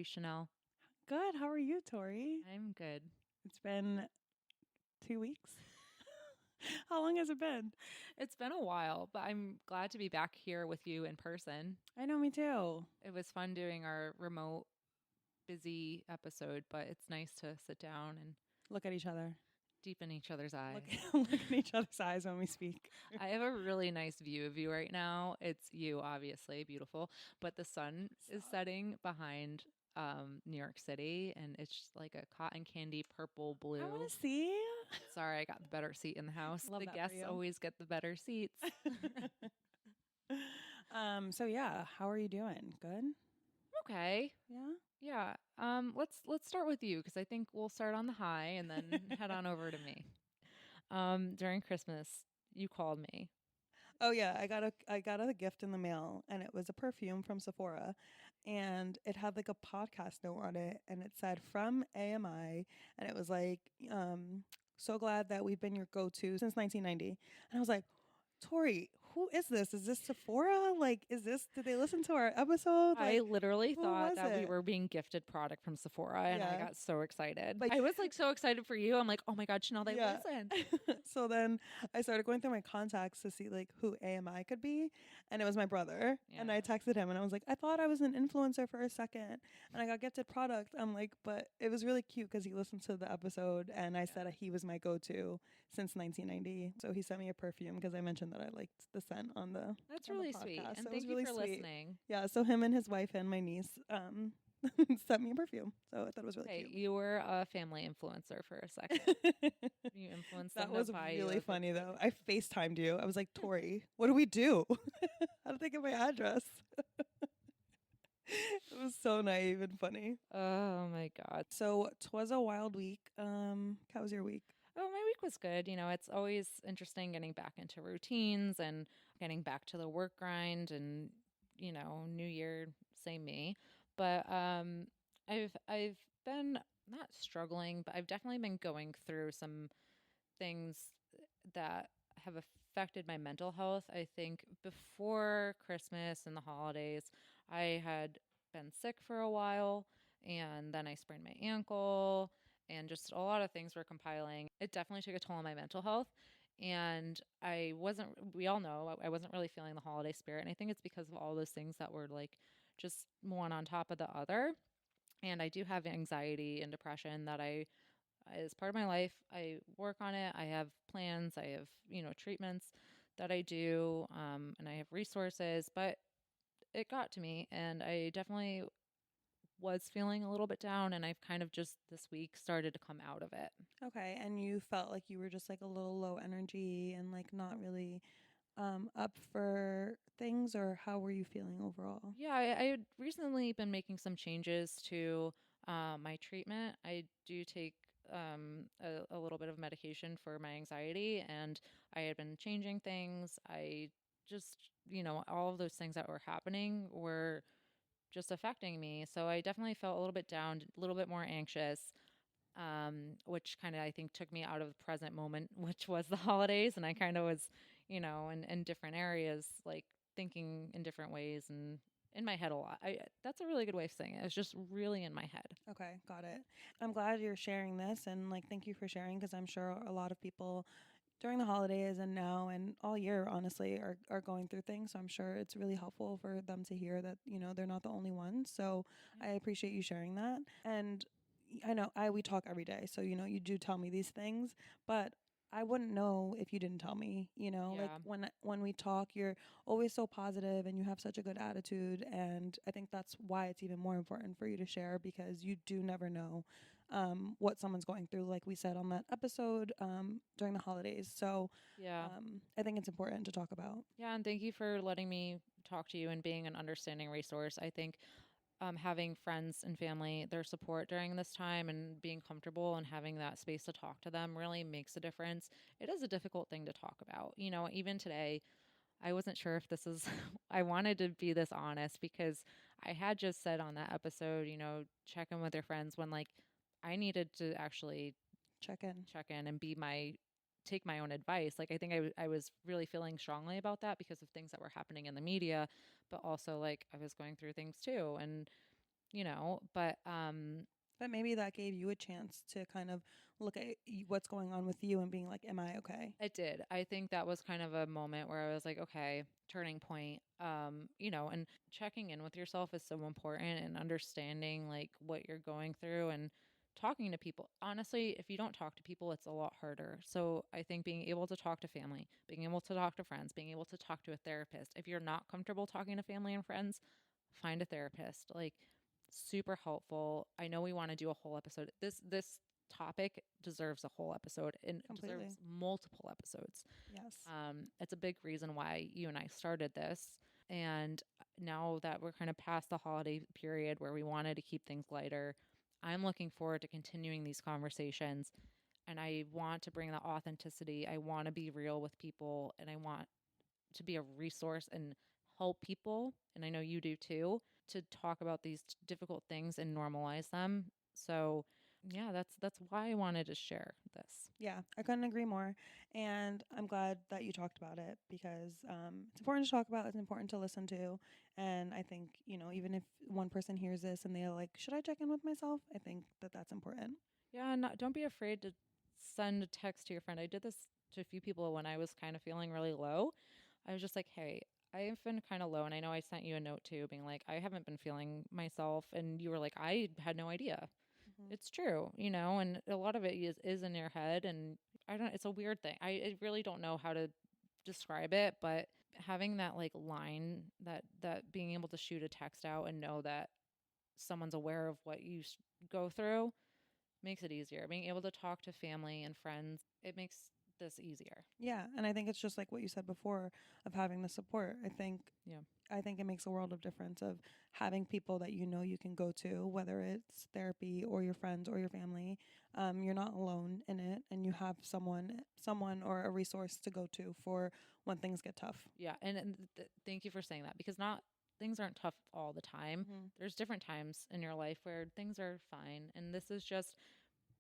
Chanel? Good. How are you, Tori? I'm good. It's been 2 weeks. How long has it been? It's been a while, but I'm glad to be back here with you in person. I know, me too. It was fun doing our remote, busy episode, but it's nice to sit down and Look at each other. deepen each other's eyes. Look at each other's eyes when we speak. I have a really nice view of you right now. It's you, obviously, beautiful, but the sun is setting behind New York City, and it's just like a cotton candy purple blue. I want to see. Sorry, I got the better seat in the house. Love The that for guests you. always get the better seats. So yeah, how are you doing? Good. Okay. Yeah. Yeah. Let's start with you because I think we'll start on the high and then head on over to me. During Christmas, you called me. Oh yeah, I got a gift in the mail, and it was a perfume from Sephora, and it had like a podcast note on it, and it said from AMI, and it was like, so glad that we've been your go-to since 1990, and I was like, Tori, who is this? Is this Sephora? Like, did they listen to our episode? I Like, literally who thought was that we it? were being gifted product from Sephora and I Yeah. got so excited. But- I was like so excited for you. I'm like, oh my God, Chanel, they Yeah. listen. So then I started going through my contacts to see like who AMI could be, and it was my brother. And Yeah. I texted him, and I was like, I thought I was an influencer for a second, and I got gifted product. I'm like, but it was really cute because he listened to the episode, and I said he was my go-to since 1990. So he sent me a perfume because I mentioned that I liked the scent on the. That's on the really sweet. podcast. And So it thank was you really for sweet. listening. Yeah. So him and his wife and my niece sent me a perfume. So I thought it was really Hey, cute. you were a family influencer for a second. You influenced them That to was buy you really a funny gift. though. I FaceTimed you. I was like, Tori, what do we do? How did they get my address? It was so naive and funny. Oh my God. So 'twas a wild week. How was your week? Oh, my week was good. It's always interesting getting back into routines and getting back to the work grind and, new year, same me. But I've been not struggling, but I've definitely been going through some things that have affected my mental health. I think before Christmas and the holidays, I had been sick for a while and then I sprained my ankle and just a lot of things were compiling. It definitely took a toll on my mental health. And we all know, I wasn't really feeling the holiday spirit. And I think it's because of all those things that were like just one on top of the other. And I do have anxiety and depression that as part of my life, I work on it. I have plans, I have, treatments that I do, and I have resources, but it got to me and I definitely was feeling a little bit down and I've kind of just this week started to come out of it. Okay, and you felt like you were just like a little low energy and like not really up for things, or how were you feeling overall? Yeah, I had recently been making some changes to my treatment. I do take a little bit of medication for my anxiety, and I had been changing things. I just, all of those things that were happening were just affecting me. So I definitely felt a little bit down, a little bit more anxious, which kind of I think took me out of the present moment, which was the holidays. And I kind of was, in different areas, like thinking in different ways and in my head a lot. That's a really good way of saying it. It was just really in my head. Okay, got it. I'm glad you're sharing this, and like thank you for sharing, because I'm sure a lot of people during the holidays and now and all year honestly are going through things. So I'm sure it's really helpful for them to hear that, they're not the only ones. So I appreciate you sharing that. And I know we talk every day. So you do tell me these things, but I wouldn't know if you didn't tell me, Yeah. like when we talk, you're always so positive and you have such a good attitude. And I think that's why it's even more important for you to share, because you do never know what someone's going through, like we said on that episode during the holidays. So Yeah. I think it's important to talk about. Yeah. And thank you for letting me talk to you and being an understanding resource. I think having friends and family, their support during this time and being comfortable and having that space to talk to them really makes a difference. It is a difficult thing to talk about. Even today, I wasn't sure if this is, I wanted to be this honest because I had just said on that episode, check in with your friends when like I needed to actually Check in. and take my own advice. Like I think I was really feeling strongly about that because of things that were happening in the media, but also like I was going through things too. And but But maybe that gave you a chance to kind of look at what's going on with you and being like, am I okay? it did. I think that was kind of a moment where I was like, okay, turning point. And checking in with yourself is so important, and understanding like what you're going through and talking to people. Honestly, if you don't talk to people, it's a lot harder. So I think being able to talk to family, being able to talk to friends, being able to talk to a therapist. If you're not comfortable talking to family and friends, find a therapist. Like, super helpful. I know we want to do a whole episode. This topic deserves a whole episode and Completely. deserves multiple episodes. Yes. It's a big reason why you and I started this. And now that we're kind of past the holiday period where we wanted to keep things lighter, I'm looking forward to continuing these conversations. And I want to bring the authenticity. I want to be real with people, and I want to be a resource and help people. And I know you do too, to talk about these difficult things and normalize them. So, yeah, that's why I wanted to share this. Yeah, I couldn't agree more. And I'm glad that you talked about it because it's important to talk about, it's important to listen to. And I think, even if one person hears this and they're like, should I check in with myself? I think that that's important. Yeah, and don't be afraid to send a text to your friend. I did this to a few people when I was kind of feeling really low. I was just like, hey, I've been kind of low. And I know I sent you a note too, being like, I haven't been feeling myself. And you were like, I had no idea. Hmm. It's true, and a lot of it is in your head. And it's a weird thing. I really don't know how to describe it, but having that like line, that being able to shoot a text out and know that someone's aware of what you go through makes it easier. Being able to talk to family and friends, it makes this easier. Yeah, and I think it's just like what you said before of having the support. Yeah. I think it makes a world of difference of having people that you can go to, whether it's therapy or your friends or your family. You're not alone in it, and you have someone or a resource to go to for when things get tough. Yeah, and thank you for saying that, because not things aren't tough all the time. Hmm. There's different times in your life where things are fine, and this is just,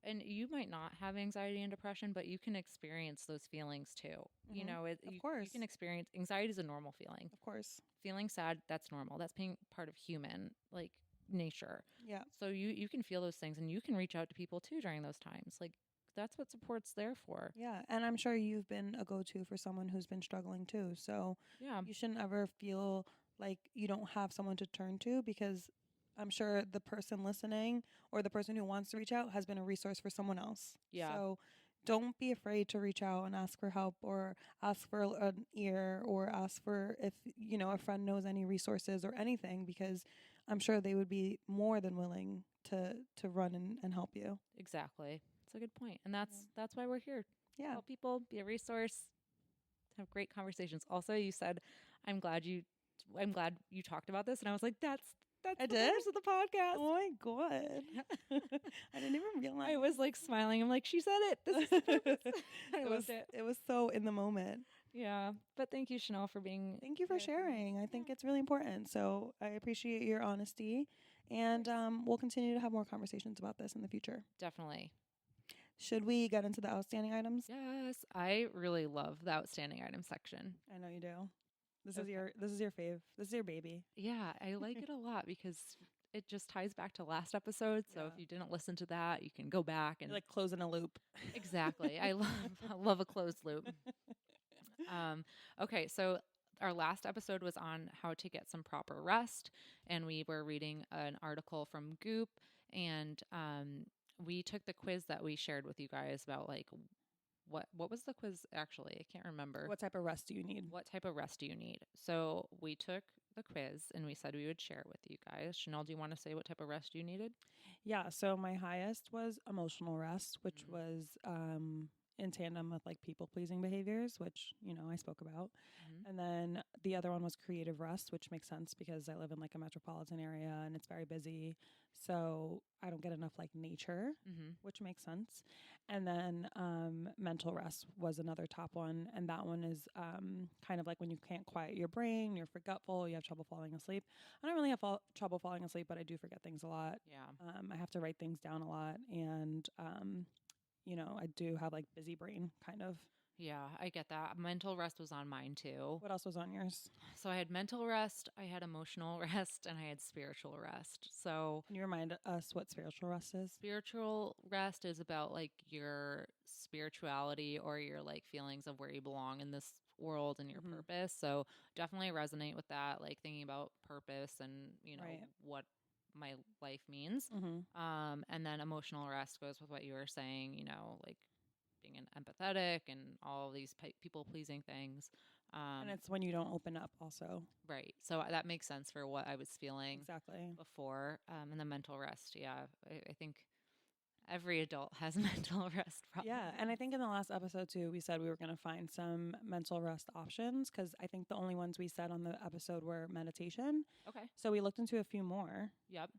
and you might not have anxiety and depression, but you can experience those feelings too. Hmm. Of You can course, experience anxiety is a normal feeling. of course. Feeling sad, that's normal. That's being part of human, like, nature. Yeah, So you can feel those things, and you can reach out to people too during those times. Like, that's what support's there for. yeah, and I'm sure you've been a go-to for someone who's been struggling too. So Yeah. you shouldn't ever feel like you don't have someone to turn to because I'm sure the person listening or the person who wants to reach out has been a resource for someone else. Yeah. So don't be afraid to reach out and ask for help or ask for an ear or ask for if a friend knows any resources or anything because I'm sure they would be more than willing to run and help you. Exactly. It's a good point. And Yeah. that's why we're here. Yeah. Help people, be a resource, have great conversations. Also, you said, I'm glad you I'm glad you talked about this, and I was like, that's I the did? purpose of the podcast. Oh my god. I didn't even realize. I was like smiling. I'm like, she said it. This is the purpose. I loved it. It was so in the moment. Yeah. But thank you, Chanel, for being Thank you for here for me. sharing. I think Yeah, it's really important. So I appreciate your honesty, and course. we'll continue to have more conversations about this in the future. Definitely. Should we get into the outstanding items? Yes. I really love the outstanding item section. I know you do. This is Okay. your fave. This is your baby. Yeah, I like it a lot because it just ties back to last episode. So Yeah. if you didn't listen to that, you can go back and You're like closing a loop. exactly. I love a closed loop. Okay, so our last episode was on how to get some proper rest, and we were reading an article from Goop, and we took the quiz that we shared with you guys about like what was the quiz actually? I can't remember. What type of rest do you need? What type of rest do you need? So we took the quiz and we said we would share it with you guys. Chanel, do you want to say what type of rest you needed? Yeah, so my highest was emotional rest, which Mhm. was in tandem with like people pleasing behaviors, which, I spoke about. Mhm. And then the other one was creative rest, which makes sense because I live in like a metropolitan area and it's very busy. So I don't get enough like nature, Mhm. which makes sense. And then mental rest was another top one. And that one is kind of like when you can't quiet your brain, you're forgetful, you have trouble falling asleep. I don't really have trouble falling asleep, but I do forget things a lot. Yeah. I have to write things down a lot. And, I do have like busy brain kind of. Yeah, I get that. Mental rest was on mine too. What else was on yours? So I had mental rest, I had emotional rest, and I had spiritual rest. So Can you remind us what spiritual rest is? spiritual rest is about like your spirituality or your like feelings of where you belong in this world and your Mm-hmm. purpose. So definitely resonate with that, like thinking about purpose and, Right. what my life means. Mm-hmm. And then emotional rest goes with what you were saying, like being an empathetic and all these people pleasing things. And Um, it's when you don't open up, also. right. So that makes sense for what I was feeling Exactly. before. And the mental rest. Yeah. I think every adult has mental rest Yeah, problems. and I think in the last episode too, we said we were going to find some mental rest options because I think the only ones we said on the episode were meditation. Okay. So we looked into a few more. Yep.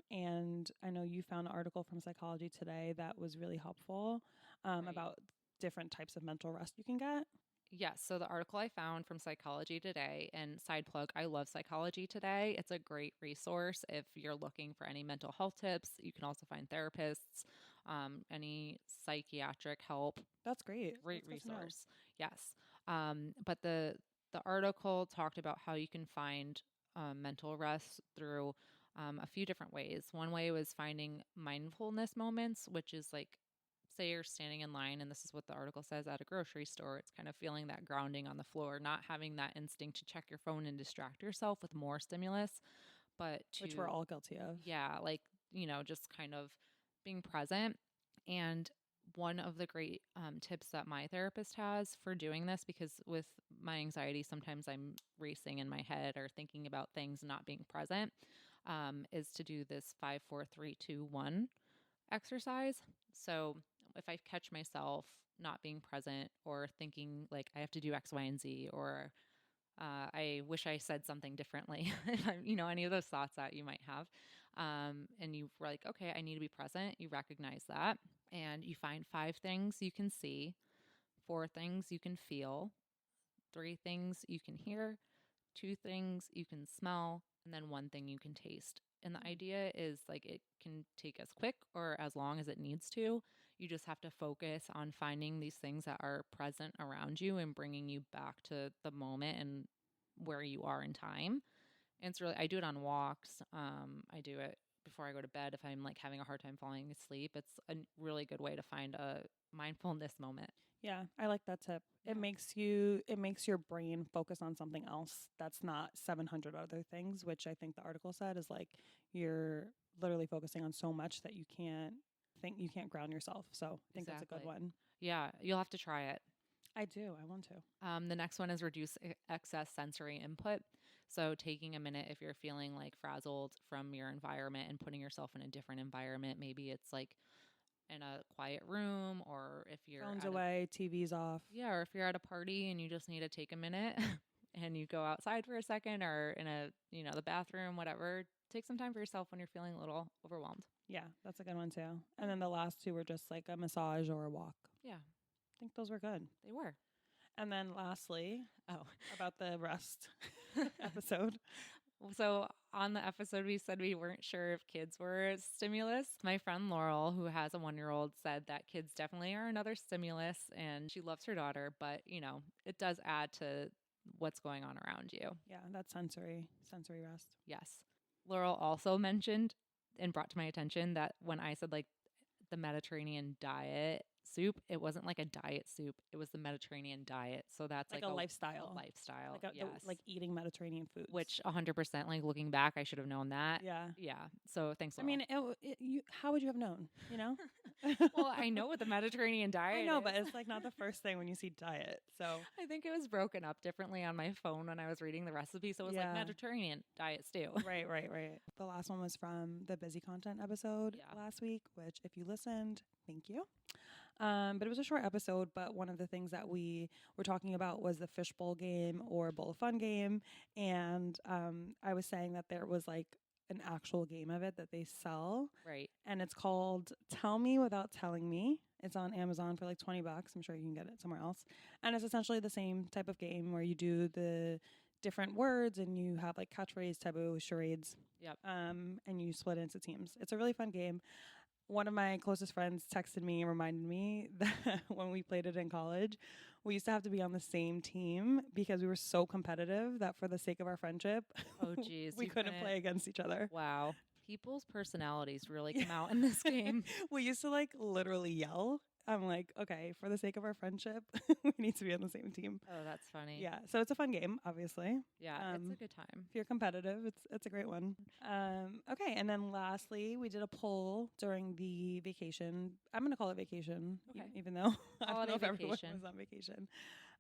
And I know you found an article from Psychology Today that was really helpful Right. about different types of mental rest you can get. Yes. So the article I found from Psychology Today, and side plug, I love Psychology Today. It's a great resource if you're looking for any mental health tips. You can also find therapists, any psychiatric help. That's great. Great That's good to know. resource. Yes. But the article talked about how you can find mental rest through a few different ways. One way was finding mindfulness moments, which is like, say you're standing in line, and this is what the article says at a grocery store. It's kind of feeling that grounding on the floor, not having that instinct to check your phone and distract yourself with more stimulus, but Which we're to, all guilty of. yeah, like, just kind of being present. And one of the great tips that my therapist has for doing this, because with my anxiety, sometimes I'm racing in my head or thinking about things not being present, is to do this 5, 4, 3, 2, 1 exercise. So if I catch myself not being present or thinking like I have to do X, Y, and Z, or I wish I said something differently, any of those thoughts that you might have. And you were like, okay, I need to be present. You recognize that. And you find 5 things you can see, 4 things you can feel, 3 things you can hear, 2 things you can smell, and then 1 thing you can taste. And the idea is like it can take as quick or as long as it needs to. You just have to focus on finding these things that are present around you and bringing you back to the moment and where you are in time. And it's really, I do it on walks. I do it before I go to bed if I'm like having a hard time falling asleep. It's a really good way to find a mindfulness moment. Yeah, I like that tip. Yeah. It makes your brain focus on something else that's not 700 other things, which I think the article said is like you're literally focusing on so much that you can't ground yourself. So, I think that's a good Exactly. one. Yeah, you'll have to try it. I do. I want to. The next one is reduce excess sensory input. So, taking a minute if you're feeling like frazzled from your environment and putting yourself in a different environment. Maybe it's like in a quiet room, or if you're Phones at a, away, TV's off. yeah, or if you're at a party and you just need to take a minute and you go outside for a second or in the bathroom, whatever. Take some time for yourself when you're feeling a little overwhelmed. Yeah, that's a good one too. And then the last two were just like a massage or a walk. Yeah, I think those were good. they were. And then lastly, Oh, about the rest episode. so on the episode, we said we weren't sure if kids were a stimulus. My friend Laurel, who has a 1-year-old, said that kids definitely are another stimulus, and she loves her daughter, but it does add to what's going on around you. Yeah, that's sensory rest. Yes. Laurel also mentioned and brought to my attention that when I said like the Mediterranean diet soup, it wasn't like a diet soup. It was the Mediterranean diet. So that's Like like a a lifestyle. lifestyle. Like Yes. like eating Mediterranean foods. Which 100%, like looking back, I should have known that. Yeah. Yeah. So thanks, I Laurel. mean, how would you have known? You know. Well, I know what the Mediterranean diet I know, is. but it's like not the first thing when you see diet. So I think it was broken up differently on my phone when I was reading the recipe. So it was like Yeah. Mediterranean diet stew. right. The last one was from the busy content episode Yeah. last week, which if you listened, thank you. But it was a short episode. But one of the things that we were talking about was the fishbowl game or bowl of fun game, and I was saying that there was like an actual game of it that they sell, Right. and it's called Tell Me Without Telling Me. It's on Amazon for like $20. I'm sure you can get it somewhere else. And it's essentially the same type of game where you do the different words and you have like catchphrase, taboo, charades. Yep. And you split into teams. It's a really fun game. one of my closest friends texted me and reminded me that when we played it in college, we used to have to be on the same team because we were so competitive that for the sake of our friendship, Oh, geez, we you couldn't couldn't. play against each other. Wow. People's personalities really Yeah. come out in this game. We used to like literally yell. I'm like, okay, for the sake of our friendship, we need to be on the same team. Oh, that's funny. Yeah, so it's a fun game, obviously. Yeah, it's a good time. If you're competitive, it's a great one. Okay, and then lastly, we did a poll during the vacation. I'm gonna call it vacation, Okay. even though I don't know Holiday if everyone vacation. was on vacation.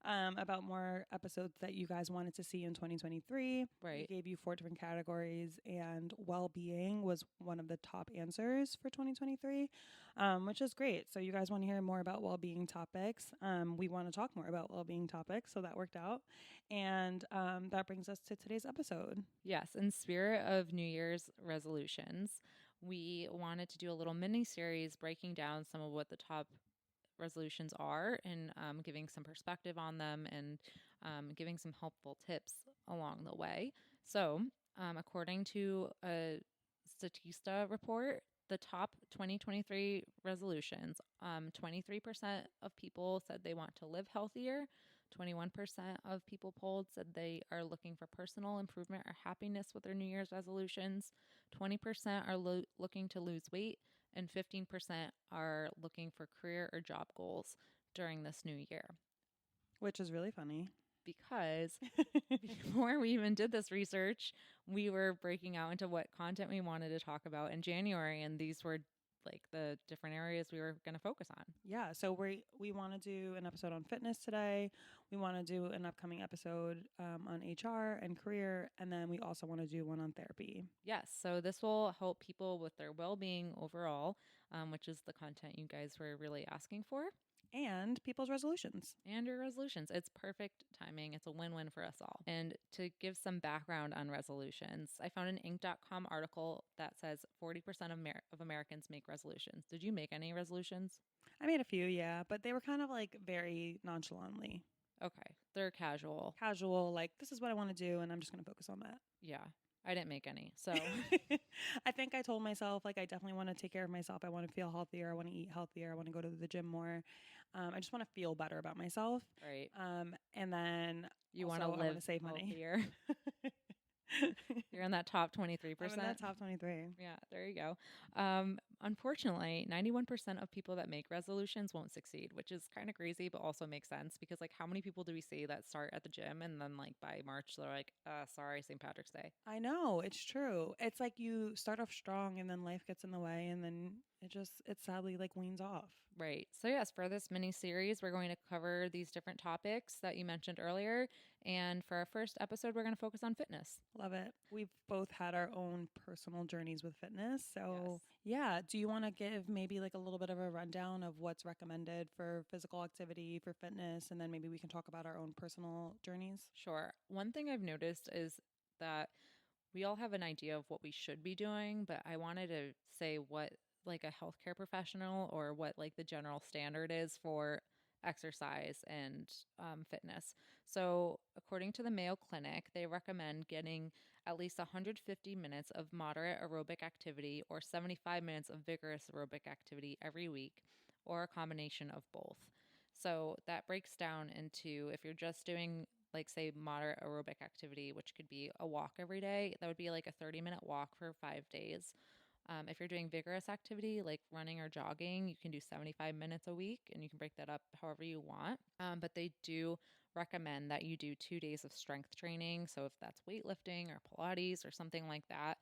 About more episodes that you guys wanted to see in 2023. We Right. gave you 4 different categories, and well-being was one of the top answers for 2023, which is great. So you guys want to hear more about well-being topics. We want to talk more about well-being topics, so that worked out. And that brings us to today's episode. Yes, in spirit of New Year's resolutions, we wanted to do a little mini series breaking down some of what the top resolutions are and giving some perspective on them and giving some helpful tips along the way. So, according to a Statista report, the top 2023 resolutions, 23% of people said they want to live healthier. 21% of people polled said they are looking for personal improvement or happiness with their New Year's resolutions. 20% are looking to lose weight, and 15% are looking for career or job goals during this new year. Which is really funny. Because before we even did this research, we were breaking out into what content we wanted to talk about in January, and these were like the different areas we were going to focus on. Yeah, so we want to do an episode on fitness today. We want to do an upcoming episode on HR and career, and then we also want to do one on therapy. Yes, so this will help people with their well-being overall, which is the content you guys were really asking for. And people's resolutions. And your resolutions. It's perfect timing. It's a win win for us all. And to give some background on resolutions, I found an Inc.com article that says 40% of Americans make resolutions. Did you make any resolutions? I made a few, yeah, but they were kind of like very nonchalantly. Okay. They're casual. Casual, like, this is what I want to do, and I'm just going to focus on that. Yeah. I didn't make any. So I think I told myself, like, I definitely want to take care of myself. I want to feel healthier. I want to eat healthier. I want to go to the gym more. I just want to feel better about myself. right. And then You also, want to I live want to save money. healthier. You're in that top 23%. I'm in that top 23. Yeah, there you go. Unfortunately, 91% of people that make resolutions won't succeed, which is kind of crazy, but also makes sense because, like, how many people do we see that start at the gym and then, like, by March, they're like, sorry, St. Patrick's Day? I know, it's true. It's like you start off strong and then life gets in the way and then it sadly like weans off. Right. So, yes, for this mini series, we're going to cover these different topics that you mentioned earlier. And for our first episode, we're going to focus on fitness. Love it. We've both had our own personal journeys with fitness. So, yeah, do you want to give maybe like a little bit of a rundown of what's recommended for physical activity, for fitness, and then maybe we can talk about our own personal journeys? Sure. One thing I've noticed is that we all have an idea of what we should be doing, but I wanted to say what like a healthcare professional or what like the general standard is for exercise and fitness. So, according to the Mayo Clinic, they recommend getting at least 150 minutes of moderate aerobic activity or 75 minutes of vigorous aerobic activity every week, or a combination of both. So, that breaks down into if you're just doing like say moderate aerobic activity, which could be a walk every day, that would be like a 30-minute walk for 5 days. If you're doing vigorous activity like running or jogging, you can do 75 minutes a week and you can break that up however you want. But they do recommend that you do 2 days of strength training. So if that's weightlifting or Pilates or something like that,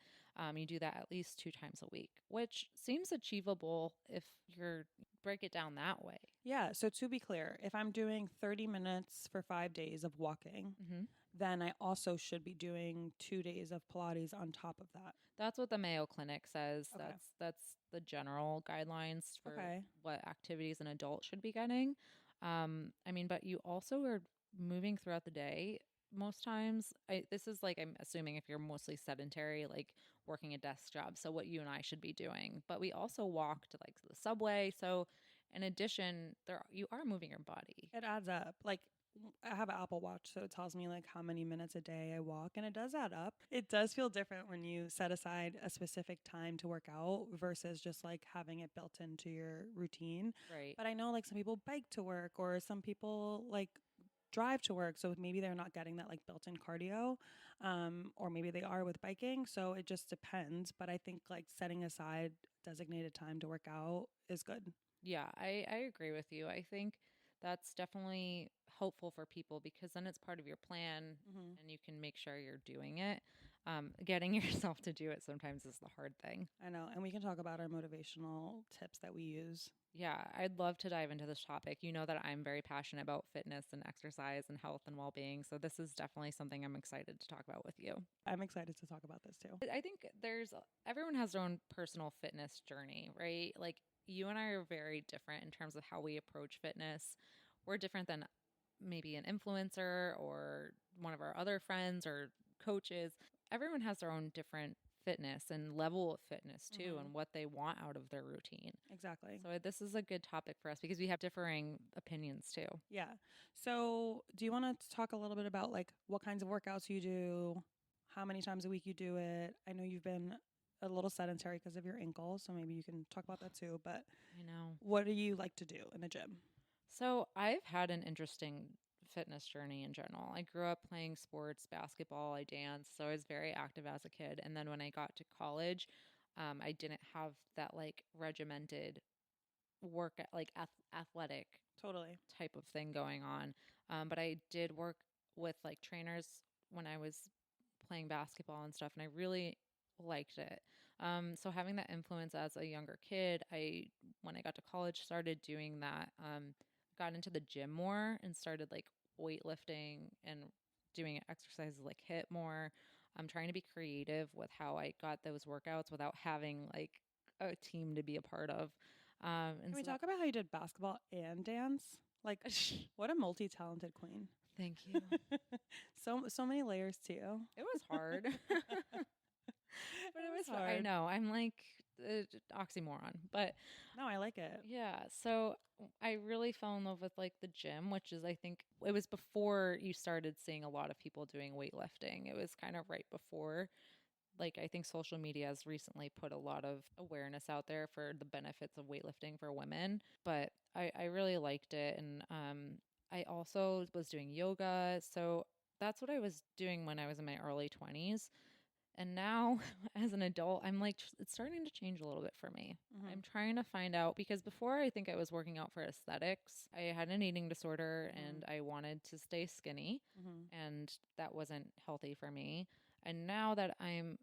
you do that at least 2 times a week, which seems achievable if you're break it down that way. Yeah. So, to be clear, if I'm doing 30 minutes for 5 days of walking, Mm-hmm. then I also should be doing 2 days of Pilates on top of that. That's what the Mayo Clinic says. Okay. That's the general guidelines for Okay. what activities an adult should be getting. I mean, but you also are moving throughout the day most times. This is like I'm assuming if you're mostly sedentary, like working a desk job. So what you and I should be doing, but we also walk to like the subway. So in addition, you are moving your body. It adds up. Like, I have an Apple Watch, so it tells me like how many minutes a day I walk, and it does add up. It does feel different when you set aside a specific time to work out versus just like having it built into your routine. Right. But I know like some people bike to work, or some people like drive to work, so maybe they're not getting that like built-in cardio, or maybe they are with biking. So it just depends. But I think like setting aside designated time to work out is good. Yeah, I agree with you. I think that's definitely helpful for people because then it's part of your plan Hmm. and you can make sure you're doing it. Getting yourself to do it sometimes is the hard thing. I know, and we can talk about our motivational tips that we use. Yeah, I'd love to dive into this topic. You know that I'm very passionate about fitness and exercise and health and well being. So, this is definitely something I'm excited to talk about with you. I'm excited to talk about this too. I think everyone has their own personal fitness journey, right? Like, you and I are very different in terms of how we approach fitness. We're different than maybe an influencer or one of our other friends or coaches. Everyone has their own different fitness and level of fitness too, Hmm. and what they want out of their routine. Exactly. So this is a good topic for us because we have differing opinions too. Yeah. So, do you want to talk a little bit about like what kinds of workouts you do, how many times a week you do it? I know you've been a little sedentary because of your ankle, so maybe you can talk about that too. But I know. what do you like to do in the gym? So I've had an interesting fitness journey in general. I grew up playing sports, basketball, I danced, so I was very active as a kid. And then when I got to college, I didn't have that like regimented work, like athletic Totally. type of thing going on. But I did work with like trainers when I was playing basketball and stuff, and I really liked it. So having that influence as a younger kid, when I got to college started doing that. Got into the gym more and started like weightlifting and doing exercises like hit more. I'm trying to be creative with how I got those workouts without having like a team to be a part of. And Can we so that talk about how you did basketball and dance? Like, what a multi-talented queen. thank you. So many layers to you. It was hard. But It it was was I hard. know. I'm like oxymoron. But No, I like it. yeah, so I really fell in love with like the gym, which is I think it was before you started seeing a lot of people doing weightlifting. It was kind of right before. Like I think social media has recently put a lot of awareness out there for the benefits of weightlifting for women, but I really liked it. And I also was doing yoga. So that's what I was doing when I was in my early 20s. And now, as an adult, I'm like, it's starting to change a little bit for me. Hmm. I'm trying to find out because before I think I was working out for aesthetics. I had an eating disorder Hmm. and I wanted to stay skinny, Hmm. and that wasn't healthy for me. And now that I'm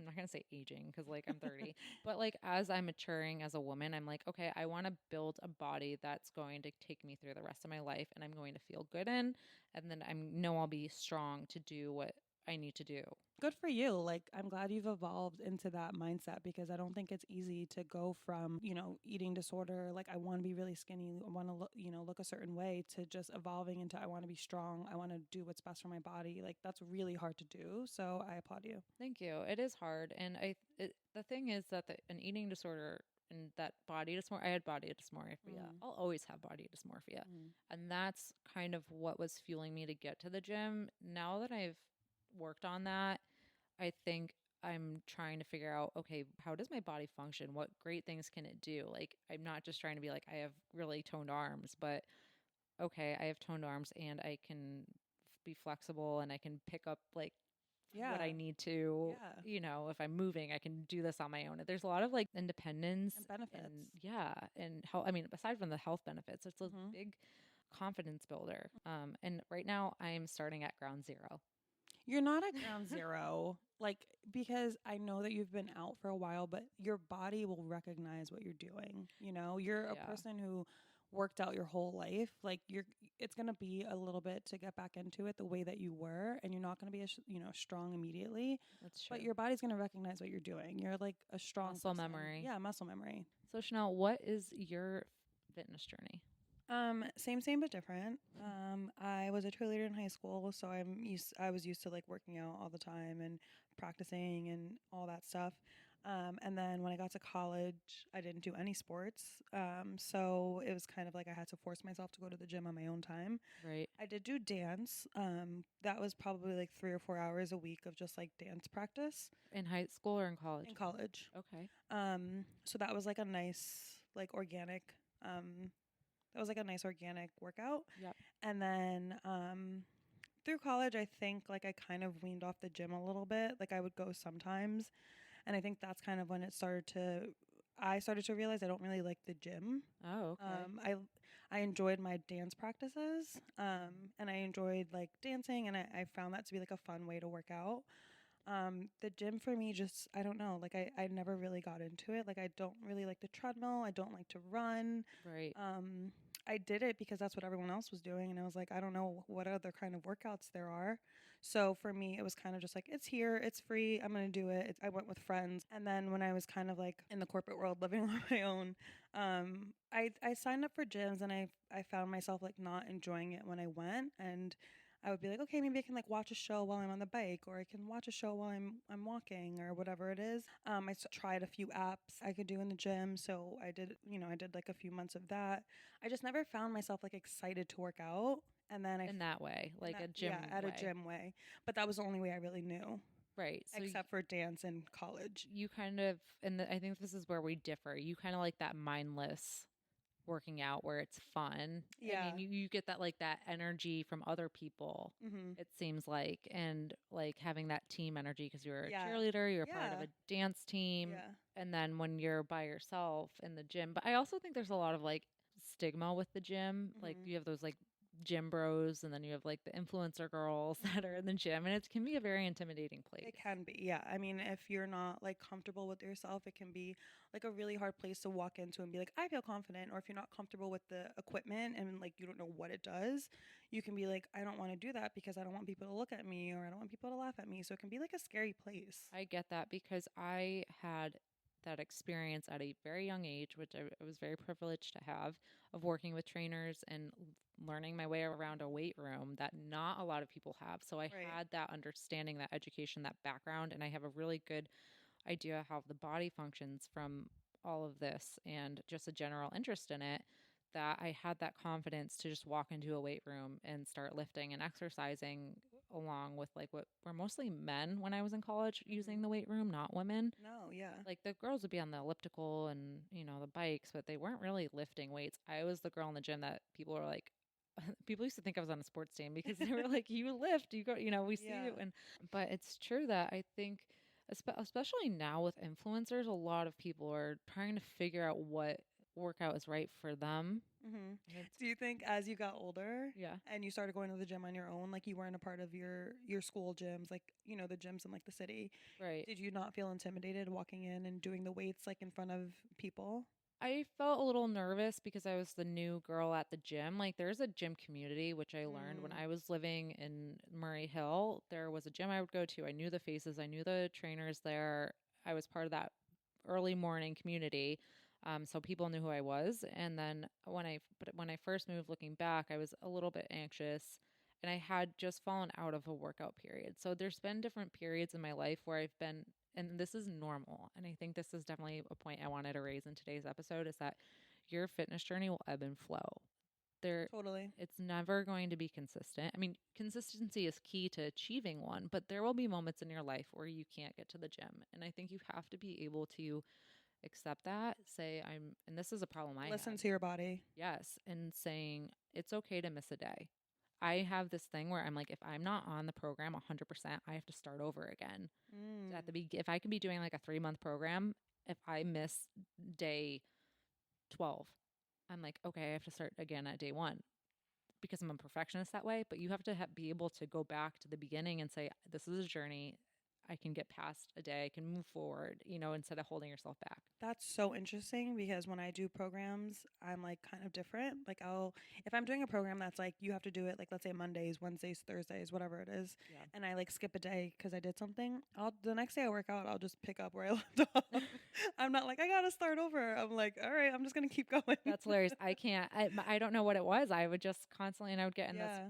not going to say aging because like I'm 30, but like as I'm maturing as a woman, I'm like, okay, I want to build a body that's going to take me through the rest of my life and I'm going to feel good in. And then I'll be strong to do what I need to do. Good for you. Like, I'm glad you've evolved into that mindset because I don't think it's easy to go from, eating disorder, like I want to be really skinny, I want to look, look a certain way, to just evolving into I want to be strong, I want to do what's best for my body. Like, that's really hard to do. So I applaud you. Thank you. It is hard, and the thing is that an eating disorder and that body dysmorphia. I had body dysmorphia. Mm. I'll always have body dysmorphia, Mm. and that's kind of what was fueling me to get to the gym. Now that I've worked on that, I think I'm trying to figure out, okay, how does my body function? What great things can it do? Like, I'm not just trying to be like, I have really toned arms, but okay, I have toned arms and I can be flexible and I can pick up like what Yeah. I need to, Yeah. if I'm moving, I can do this on my own. There's a lot of like independence And benefits. and yeah, and health. I mean, aside from the health benefits, it's a Hmm. big confidence builder. And right now I'm starting at ground zero. You're not at ground zero, like, because I know that you've been out for a while, but your body will recognize what you're doing. You're a Yeah, person who worked out your whole life. Like, it's going to be a little bit to get back into it the way that you were, and you're not going to be, strong immediately, that's true. but your body's going to recognize what you're doing. You're like a strong Muscle person. memory. Yeah, muscle memory. So Chanel, what is your fitness journey? Same but different. I was a cheerleader in high school, so I was used to like working out all the time and practicing and all that stuff. And then when I got to college, I didn't do any sports. So it was kind of like I had to force myself to go to the gym on my own time. Right. I did do dance. That was probably like 3 or 4 hours a week of just like dance practice In high school or in in college? college. Okay. So that was like a nice, like organic, um, that was like a nice organic workout. Yep. And then through college, I think like I kind of weaned off the gym a little bit. Like I would go sometimes, and I think that's kind of when I started to realize I don't really like the gym. Oh, okay. I enjoyed my dance practices, and I enjoyed like dancing, and I found that to be like a fun way to work out. The gym for me, just I don't know, like I never really got into it. Like I don't really like the treadmill. I don't like to run. Right. Um, I did it because that's what everyone else was doing, and I was like, I don't know what other kind of workouts there are. So for me, it was kind of just like it's here, it's free, I'm gonna do it. I went with friends, and then when I was kind of like in the corporate world, living on my own, I signed up for gyms, and I found myself like not enjoying it when I went, and I would be like, okay, maybe I can like watch a show while I'm on the bike, or I can watch a show while I'm walking, or whatever it is. Tried a few apps I could do in the gym, so I did like a few months of that. I just never found myself like excited to work out, and then In that way, in like that a yeah, gym at a way. gym way. But that was the only way I really knew, Right. So except for dance in college. you kind of, and I think this is where we differ. You kind of like that mindless working out where it's fun. I Yeah. mean, you get that like that energy from other people. Mhm. It seems like, and like having that team energy because you're a Yeah. cheerleader, you're a part of Yeah. a dance team, Yeah. and then when you're by yourself in the gym. But I also think there's a lot of like stigma with the gym. Like Mhm. you have those like gym bros, and then you have like the influencer girls that are Mhm. in the gym, and it can be a very intimidating place. It can be, yeah. I mean, if you're not like comfortable with yourself, it can be like a really hard place to walk into and be like, I feel confident. Or if you're not comfortable with the equipment and like you don't know what it does, you can be like, I don't want to do that because I don't want people to look at me or I don't want people to laugh at me. So it can be like a scary place. I get that because I had that experience at a very young age, which I was very privileged to have, of working with trainers and learning my way around a weight room that not a lot of people have. So I Right. had that understanding, that education, that background, and I have a really good idea how the body functions from all of this and just a general interest in it, that I had that confidence to just walk into a weight room and start lifting and exercising along with like what were mostly men when I was in college using Mhm. the weight room, not women. No, yeah. Like the girls would be on the elliptical and, the bikes, but they weren't really lifting weights. I was the girl in the gym that people were like, people used to think I was on a sports team because they were like, you lift, you go, we see you. Yeah. But it's true that I think, especially now with influencers, a lot of people are trying to figure out what workout is right for them. Mhm. And it's, Do you think as you got older yeah, and you started going to the gym on your own, like you weren't a part of your school gyms, like the gyms in like the city, right. did you not feel intimidated walking in and doing the weights like in front of people? I felt a little nervous because I was the new girl at the gym. Like, there's a gym community, which I learned when Mm. I was living in Murray Hill. There was a gym I would go to. I knew the faces, I knew the trainers there. I was part of that early morning community. So people knew who I was. And then when I first moved, looking back, I was a little bit anxious, and I had just fallen out of a workout period. So there's been different periods in my life where I've been, and this is normal. And I think this is definitely a point I wanted to raise in today's episode, is that your fitness journey will ebb and flow. There Totally. It's never going to be consistent. I mean, consistency is key to achieving one, but there will be moments in your life where you can't get to the gym. And I think you have to be able to accept that, say and this is a problem I Listen had. to your body. Yes, and saying it's okay to miss a day. I have this thing where I'm like, if I'm not on the program 100%, I have to start over again. Mm. If I can be doing like a 3-month program, if I miss day 12, I'm like, okay, I have to start again at day 1 because I'm a perfectionist that way. But you have to be able to go back to the beginning and say, this is a journey. I can get past a day. I can move forward, instead of holding yourself back. That's so interesting because when I do programs, I'm like kind of different. Like if I'm doing a program that's like you have to do it like let's say Mondays, Wednesdays, Thursdays, whatever it is, Yeah. and I like skip a day because I did something, the next day I work out, I'll just pick up where I left off. I'm not like I gotta start over. I'm like, all right, I'm just gonna keep going. That's hilarious. I can't. I don't know what it was. I would just constantly, and I would get in this Yeah.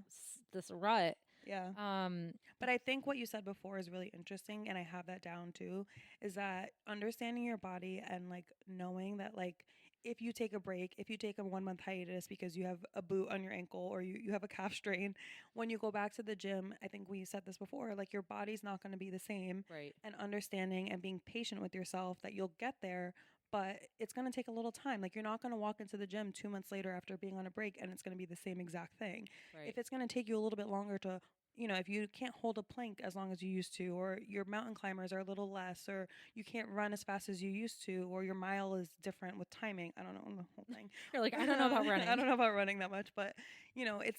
this rut. Yeah. Um, But I think what you said before is really interesting, and I have that down too, is that understanding your body and like knowing that like if you take a break, if you take a 1 month hiatus because you have a boot on your ankle or you have a calf strain, when you go back to the gym, I think we said this before, like your body's not going to be the same. right, And understanding and being patient with yourself that you'll get there, but it's going to take a little time. Like you're not going to walk into the gym 2 months later after being on a break and it's going to be the same exact thing. right, If it's going to take you a little bit longer to, if you can't hold a plank as long as you used to, or your mountain climbers are a little less, or you can't run as fast as you used to, or your mile is different with timing. I don't know the whole thing. you're like, I don't know about I running. don't know about running that much, but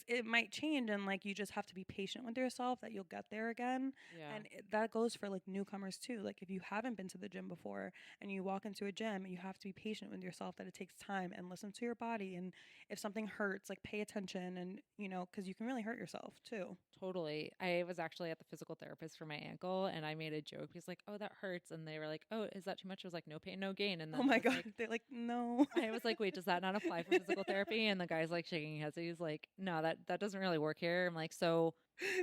it might change, and like you just have to be patient with yourself that you'll get there again. Yeah, And that goes for like newcomers too. Like if you haven't been to the gym before and you walk into a gym, you have to be patient with yourself that it takes time and listen to your body. And if something hurts, like pay attention, and because you can really hurt yourself too. totally. I was actually at the physical therapist for my ankle, and I made a joke. He's like, "Oh, that hurts," and they were like, "Oh, is that too much?" I was like, "No pain, no gain." And Oh then my god, they're like, no. I was like, "Wait, does that not apply for physical therapy?" And the guy's like shaking his head. He's like, "No, that doesn't really work here." I'm like, "So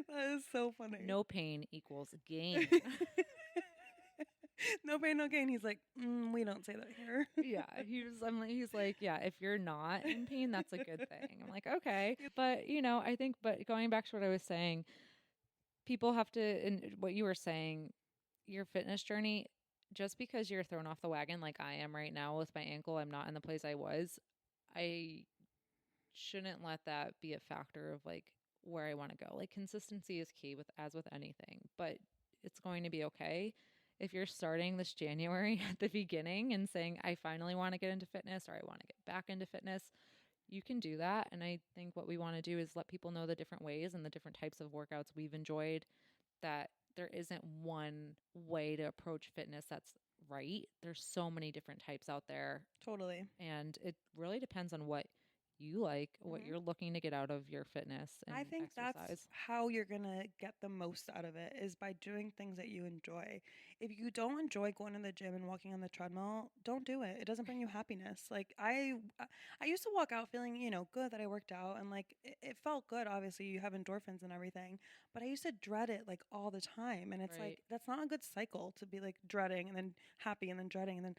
That is so funny. no pain equals gain." No pain, no gain. He's like, we don't say that here. Yeah, he's like, yeah, if you're not in pain, that's a good thing. I'm like, okay. But, I think, but going back to what I was saying, people have to, and what you were saying, your fitness journey, just because you're thrown off the wagon like I am right now with my ankle, I'm not in the place I was. I shouldn't let that be a factor of like where I want to go. Like consistency is key with as with anything, but it's going to be okay. If you're starting this January at the beginning and saying I finally want to get into fitness or I want to get back into fitness, you can do that. And I think what we want to do is let people know the different ways and the different types of workouts we've enjoyed, that there isn't one way to approach fitness that's right. There's so many different types out there, Totally. and it really depends on what you like, what hmm you're looking to get out of your fitness and I think that's exercise. how you're going to get the most out of it is by doing things that you enjoy. If you don't enjoy going to the gym and walking on the treadmill, don't do it. It doesn't bring you happiness. Like I used to walk out feeling, good that I worked out, and like it felt good. Obviously, you have endorphins and everything, but I used to dread it like all the time, and it's Right. like that's not a good cycle to be like dreading and then happy and then dreading and then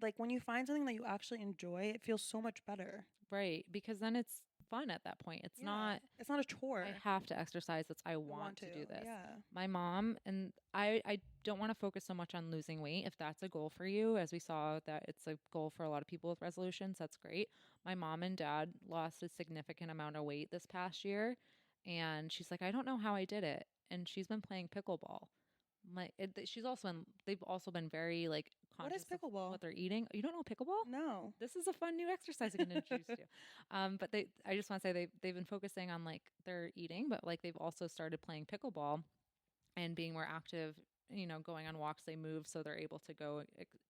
like when you find something that you actually enjoy, it feels so much better. Right. Because then it's fun at that point. It's Yeah. not, It's not a I chore. have to exercise. It's, I I want want to. to do this. Yeah. My mom and I don't want to focus so much on losing weight. If that's a goal for you, as we saw that it's a goal for a lot of people with resolutions, that's great. My mom and dad lost a significant amount of weight this past year. And she's like, I don't know how I did it. And she's been playing pickleball. She's also they've also been very like What is conscious of pickleball? what they're eating. You don't know pickleball? No. This is a fun new exercise I can introduce you. But I just want to say they've been focusing on like their eating, but like they've also started playing pickleball and being more active. Going on walks, they move, so they're able to go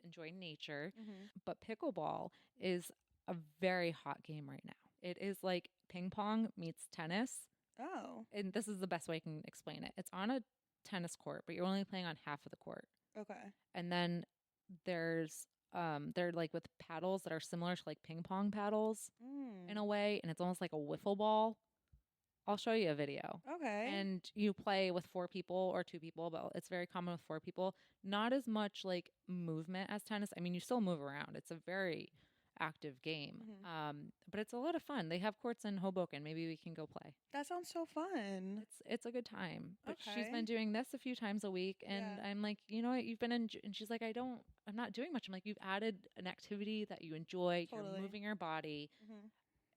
enjoy nature. hmm But pickleball is a very hot game right now. It is like ping pong meets tennis, Oh. and this is the best way I can explain it. It's on a tennis court, but you're only playing on half of the court. Okay. And then there's they're like with paddles that are similar to like ping pong paddles in Mm. a way, and it's almost like a wiffle ball. I'll show you a video. Okay. And you play with four people or two people, but it's very common with four people. Not as much like movement as tennis. I mean, you still move around. It's a very active game. hmm But it's a lot of fun. They have courts in Hoboken. Maybe we can go play. That sounds so fun. It's a good time. But she's been Okay. doing this a few times a week, and Yeah. I'm like, you know what, you've been in, and she's like, I'm not doing much. I'm like, you've added an activity that you enjoy. You're Totally. moving your body. hmm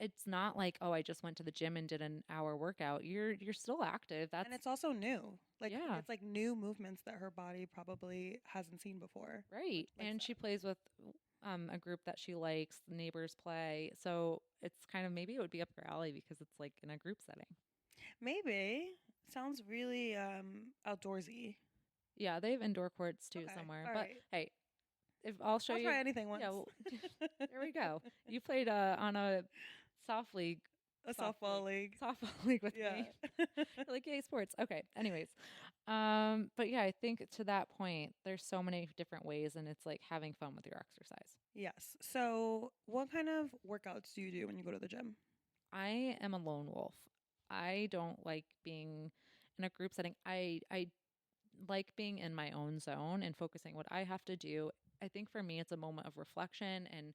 It's not like, oh, I just went to the gym and did an hour workout. You're still active. That's And it's also new. Like yeah, it's like new movements that her body probably hasn't seen before. right. Like And she plays with a group that she likes. The neighbors play, so it's kind of maybe it would be up her alley because it's like in a group setting. maybe sounds really outdoorsy. Yeah, they have indoor courts too Okay. somewhere. All But right. hey, if I'll show I'll you, try anything once. yeah, well, there we go. You played on a soft league, A soft softball league, league. softball league with Yeah. me. You're like, yay, sports. Okay. Anyways, but yeah, I think to that point, there's so many different ways, and it's like having fun with your exercise. Yes. So, what kind of workouts do you do when you go to the gym? I am a lone wolf. I don't like being in a group setting, I like being in my own zone and focusing what I have to do. I think for me, it's a moment of reflection and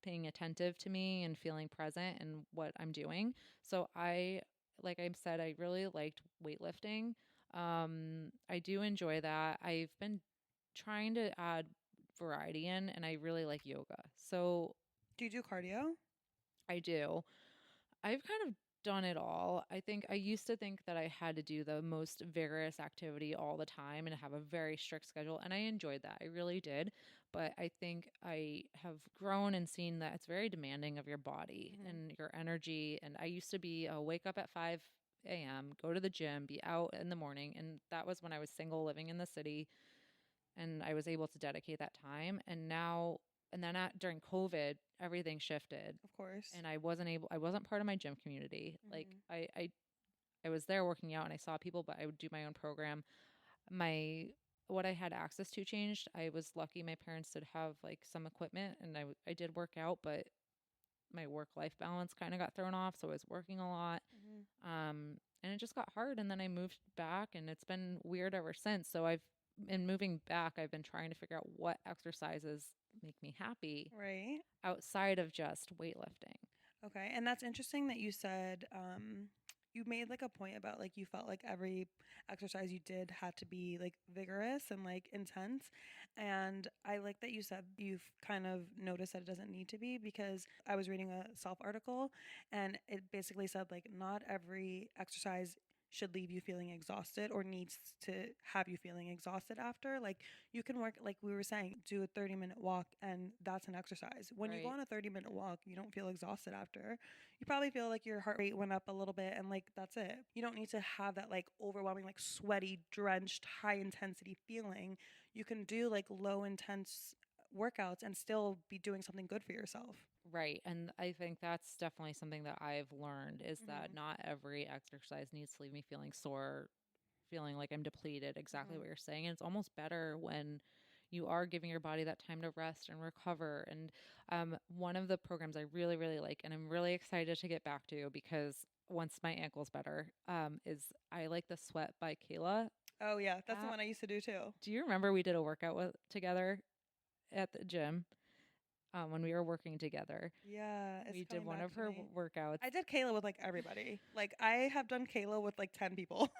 paying attentive to me and feeling present in what I'm doing. So like I said, I really liked weightlifting. I do enjoy that. I've been trying to add variety in, and I really like yoga. So Do you do cardio? I do. I've kind of done it all. I think I used to think that I had to do the most vigorous activity all the time and have a very strict schedule, and I enjoyed that. I really did. But I think I have grown and seen that it's very demanding of your body Mm-hmm. and your energy. And I used to be wake up at 5 a.m., go to the gym, be out in the morning. And that was when I was single living in the city and I was able to dedicate that time. And now, and then during COVID, everything shifted Of course. and I wasn't part of my gym community. Like Mm-hmm. I was there working out and I saw people, but I would do my own program. My what I had access to changed. I was lucky my parents did have like some equipment and I did work out, but my work life balance kind of got thrown off, so I was working a lot. Mm-hmm. And it just got hard and then I moved back and it's been weird ever since. So I've in moving back, I've been trying to figure out what exercises make me happy Right. outside of just weightlifting. Okay. And that's interesting that you said you made like a point about like you felt like every exercise you did had to be like vigorous and like intense. And I like that you said you've kind of noticed that it doesn't need to be because I was reading a self article and it basically said like not every exercise should leave you feeling exhausted or needs to have you feeling exhausted after. Like you can work, like we were saying, do a 30-minute walk and that's an exercise. When you go Right. on a 30-minute walk, you don't feel exhausted after. You probably feel like your heart rate went up a little bit and like that's it. You don't need to have that like overwhelming, like sweaty, drenched, high intensity feeling. You can do like low intense workouts and still be doing something good for yourself. Right. And I think that's definitely something that I've learned is that Mm-hmm. not every exercise needs to leave me feeling sore, feeling like I'm depleted, exactly Mm-hmm. what you're saying. And it's almost better when you are giving your body that time to rest and recover. And one of the programs I really, really like, and I'm really excited to get back to because once my ankle's better, is I like the Sweat by Kayla Oh yeah, that's the app. one I used to do too. Do you remember we did a workout together at the gym when we were working together? Yeah, it's We did coming one back of to her me. workouts. I did Kayla with like everybody. Like I have done Kayla with like 10 people.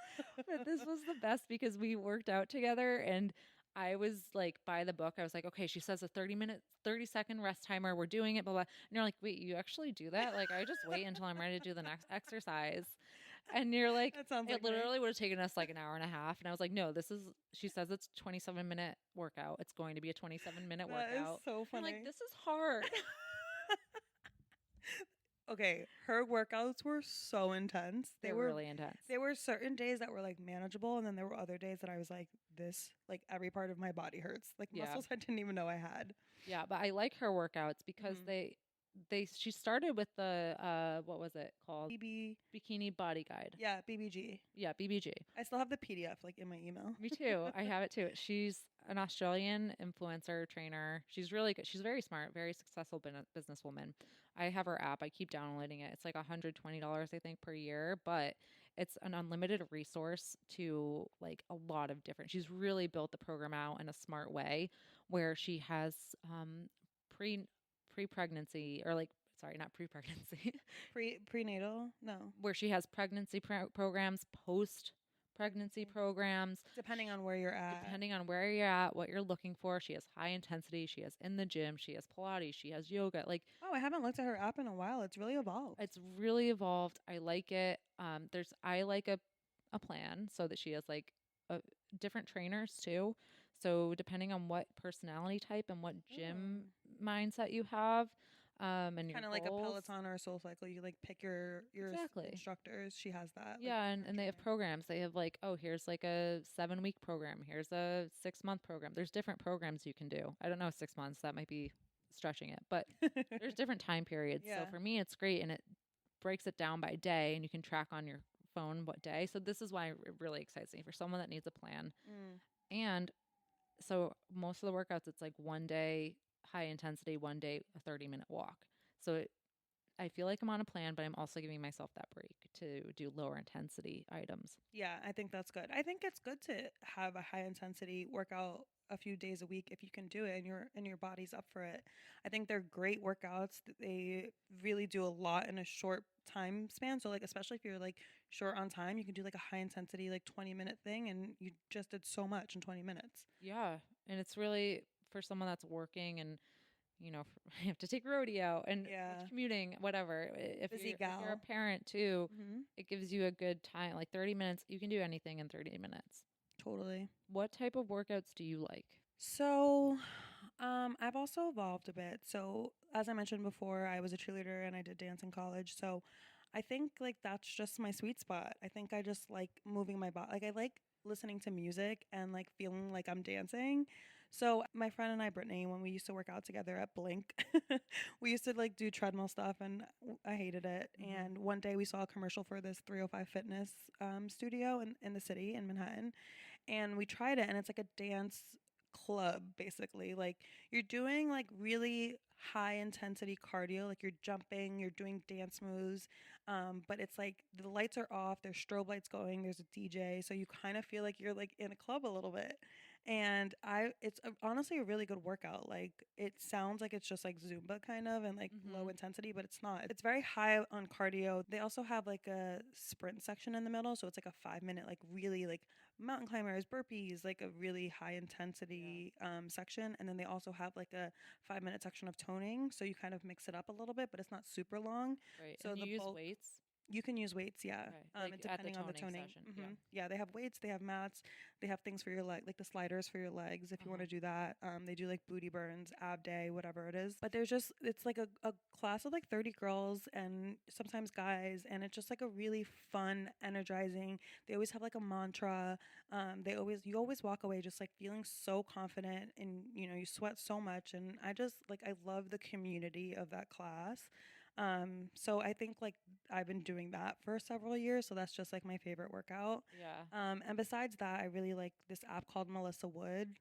But this was the best because we worked out together and I was like by the book. I was like, okay, she says a 30-minute, 30-second rest timer. We're doing it, blah, blah. And you're like, wait, you actually do that? Like, I just wait until I'm ready to do the next exercise. And you're like, That sounds it like me. literally would have taken us like an hour and a half. And I was like, no, she says it's 27-minute workout. It's going to be a 27-minute That is workout. so And you're like, funny. this is hard. Okay, her workouts were so intense. They They're were really intense. there were certain days that were like manageable and then there were other days that I was like this like every part of my body hurts. Like Yeah. muscles I didn't even know I had. Yeah, but I like her workouts because Mm-hmm. she started with the what was it called? BB Bikini Body Guide. yeah, BBG. Yeah, BBG. I still have the PDF like in my email. Me too. I have it too. She's an Australian influencer trainer. She's really good. She's very smart, very successful businesswoman. I have her app. I keep downloading it. It's like $120 I think per year, but it's an unlimited resource to like a lot of different. She's really built the program out in a smart way where she has pre pre-pregnancy or like sorry, not pre-pregnancy. Prenatal? No. Where she has pregnancy programs, post pregnancy Mhm. programs, Depending on where you're at. depending on where you're at, what you're looking for. She has high intensity, she has in the gym, she has Pilates, she has yoga. Like Oh, I haven't looked at her app in a while. It's really evolved. it's really evolved. I like it. I like a plan so that she has like a, different trainers too. So depending on what personality type and what gym Oh. mindset you have, and your Kind of like a goals. Peloton or a Soul Cycle. You like pick your Exactly. instructors. She has that. Like Yeah, her and they have trainer. programs. They have like, oh, here's like a 7 week program. Here's a 6 month program. There's different programs you can do. I don't know, 6 months, that might be stretching it, but there's different time periods. So Yeah. for me, it's great and it breaks it down by day and you can track on your phone what day. So this is why it really excites me for someone that needs a plan. Mm. And so most of the workouts, it's like one day high intensity, one day a 30-minute walk. So I feel like I'm on a plan, but I'm also giving myself that break to do lower intensity items. Yeah, I think that's good. I think it's good to have a high intensity workout a few days a week if you can do it and your body's up for it. I think they're great workouts. They really do a lot in a short time span. So like especially if you're like short on time, you can do like a high intensity like 20-minute thing and you just did so much in 20 minutes. Yeah, and it's really for someone that's working and you have to take roadie out and Yeah. commuting, whatever. Busy If you're a gal. parent too, Mhm. it gives you a good time, like 30 minutes. You can do anything in 30 minutes. Totally. What type of workouts do you like? So, I've also evolved a bit. So, as I mentioned before, I was a cheerleader and I did dance in college. So, I think like that's just my sweet spot. I think I just like moving my body. Like I like listening to music and like feeling like I'm dancing. So, my friend and I, Brittany, when we used to work out together at Blink, we used to like do treadmill stuff and I hated it. Hmm. And one day we saw a commercial for this 305 Fitness studio in the city in Manhattan, and we tried it, and it's like a dance club basically. Like you're doing like really high intensity cardio, like you're jumping, you're doing dance moves, but it's like the lights are off, there's strobe lights going, there's a DJ, so you kind of feel like you're like in a club a little bit. And honestly a really good workout. Like it sounds like it's just like Zumba kind of and like low Hmm. intensity, but it's not. It's very high on cardio. They also have like a sprint section in the middle, so it's like a 5 minute like really like mountain climbers, burpees, like a really high Yeah. intensity section. And then they also have like a 5 minute section of toning. So you kind of mix it up a little bit, but it's not super long. Right. So And the you use bulk, weights? you can use weights, yeah. Okay. Like And at the depending on the toning toning, session. Yeah. yeah, they have weights, they have mats, they have things for your leg, like the sliders for your legs if you want Uh-huh. to do that. They do like booty burns, ab day, whatever it is. But there's just it's like a class of like 30 girls and sometimes guys, and it's just like a really fun, energizing. They always have like a mantra. You always walk away just like feeling so confident, and you sweat so much, and I just like I love the community of that class. So I think like I've been doing that for several years, so that's just like my favorite workout. Yeah. And besides that, I really like this app called Melissa Wood.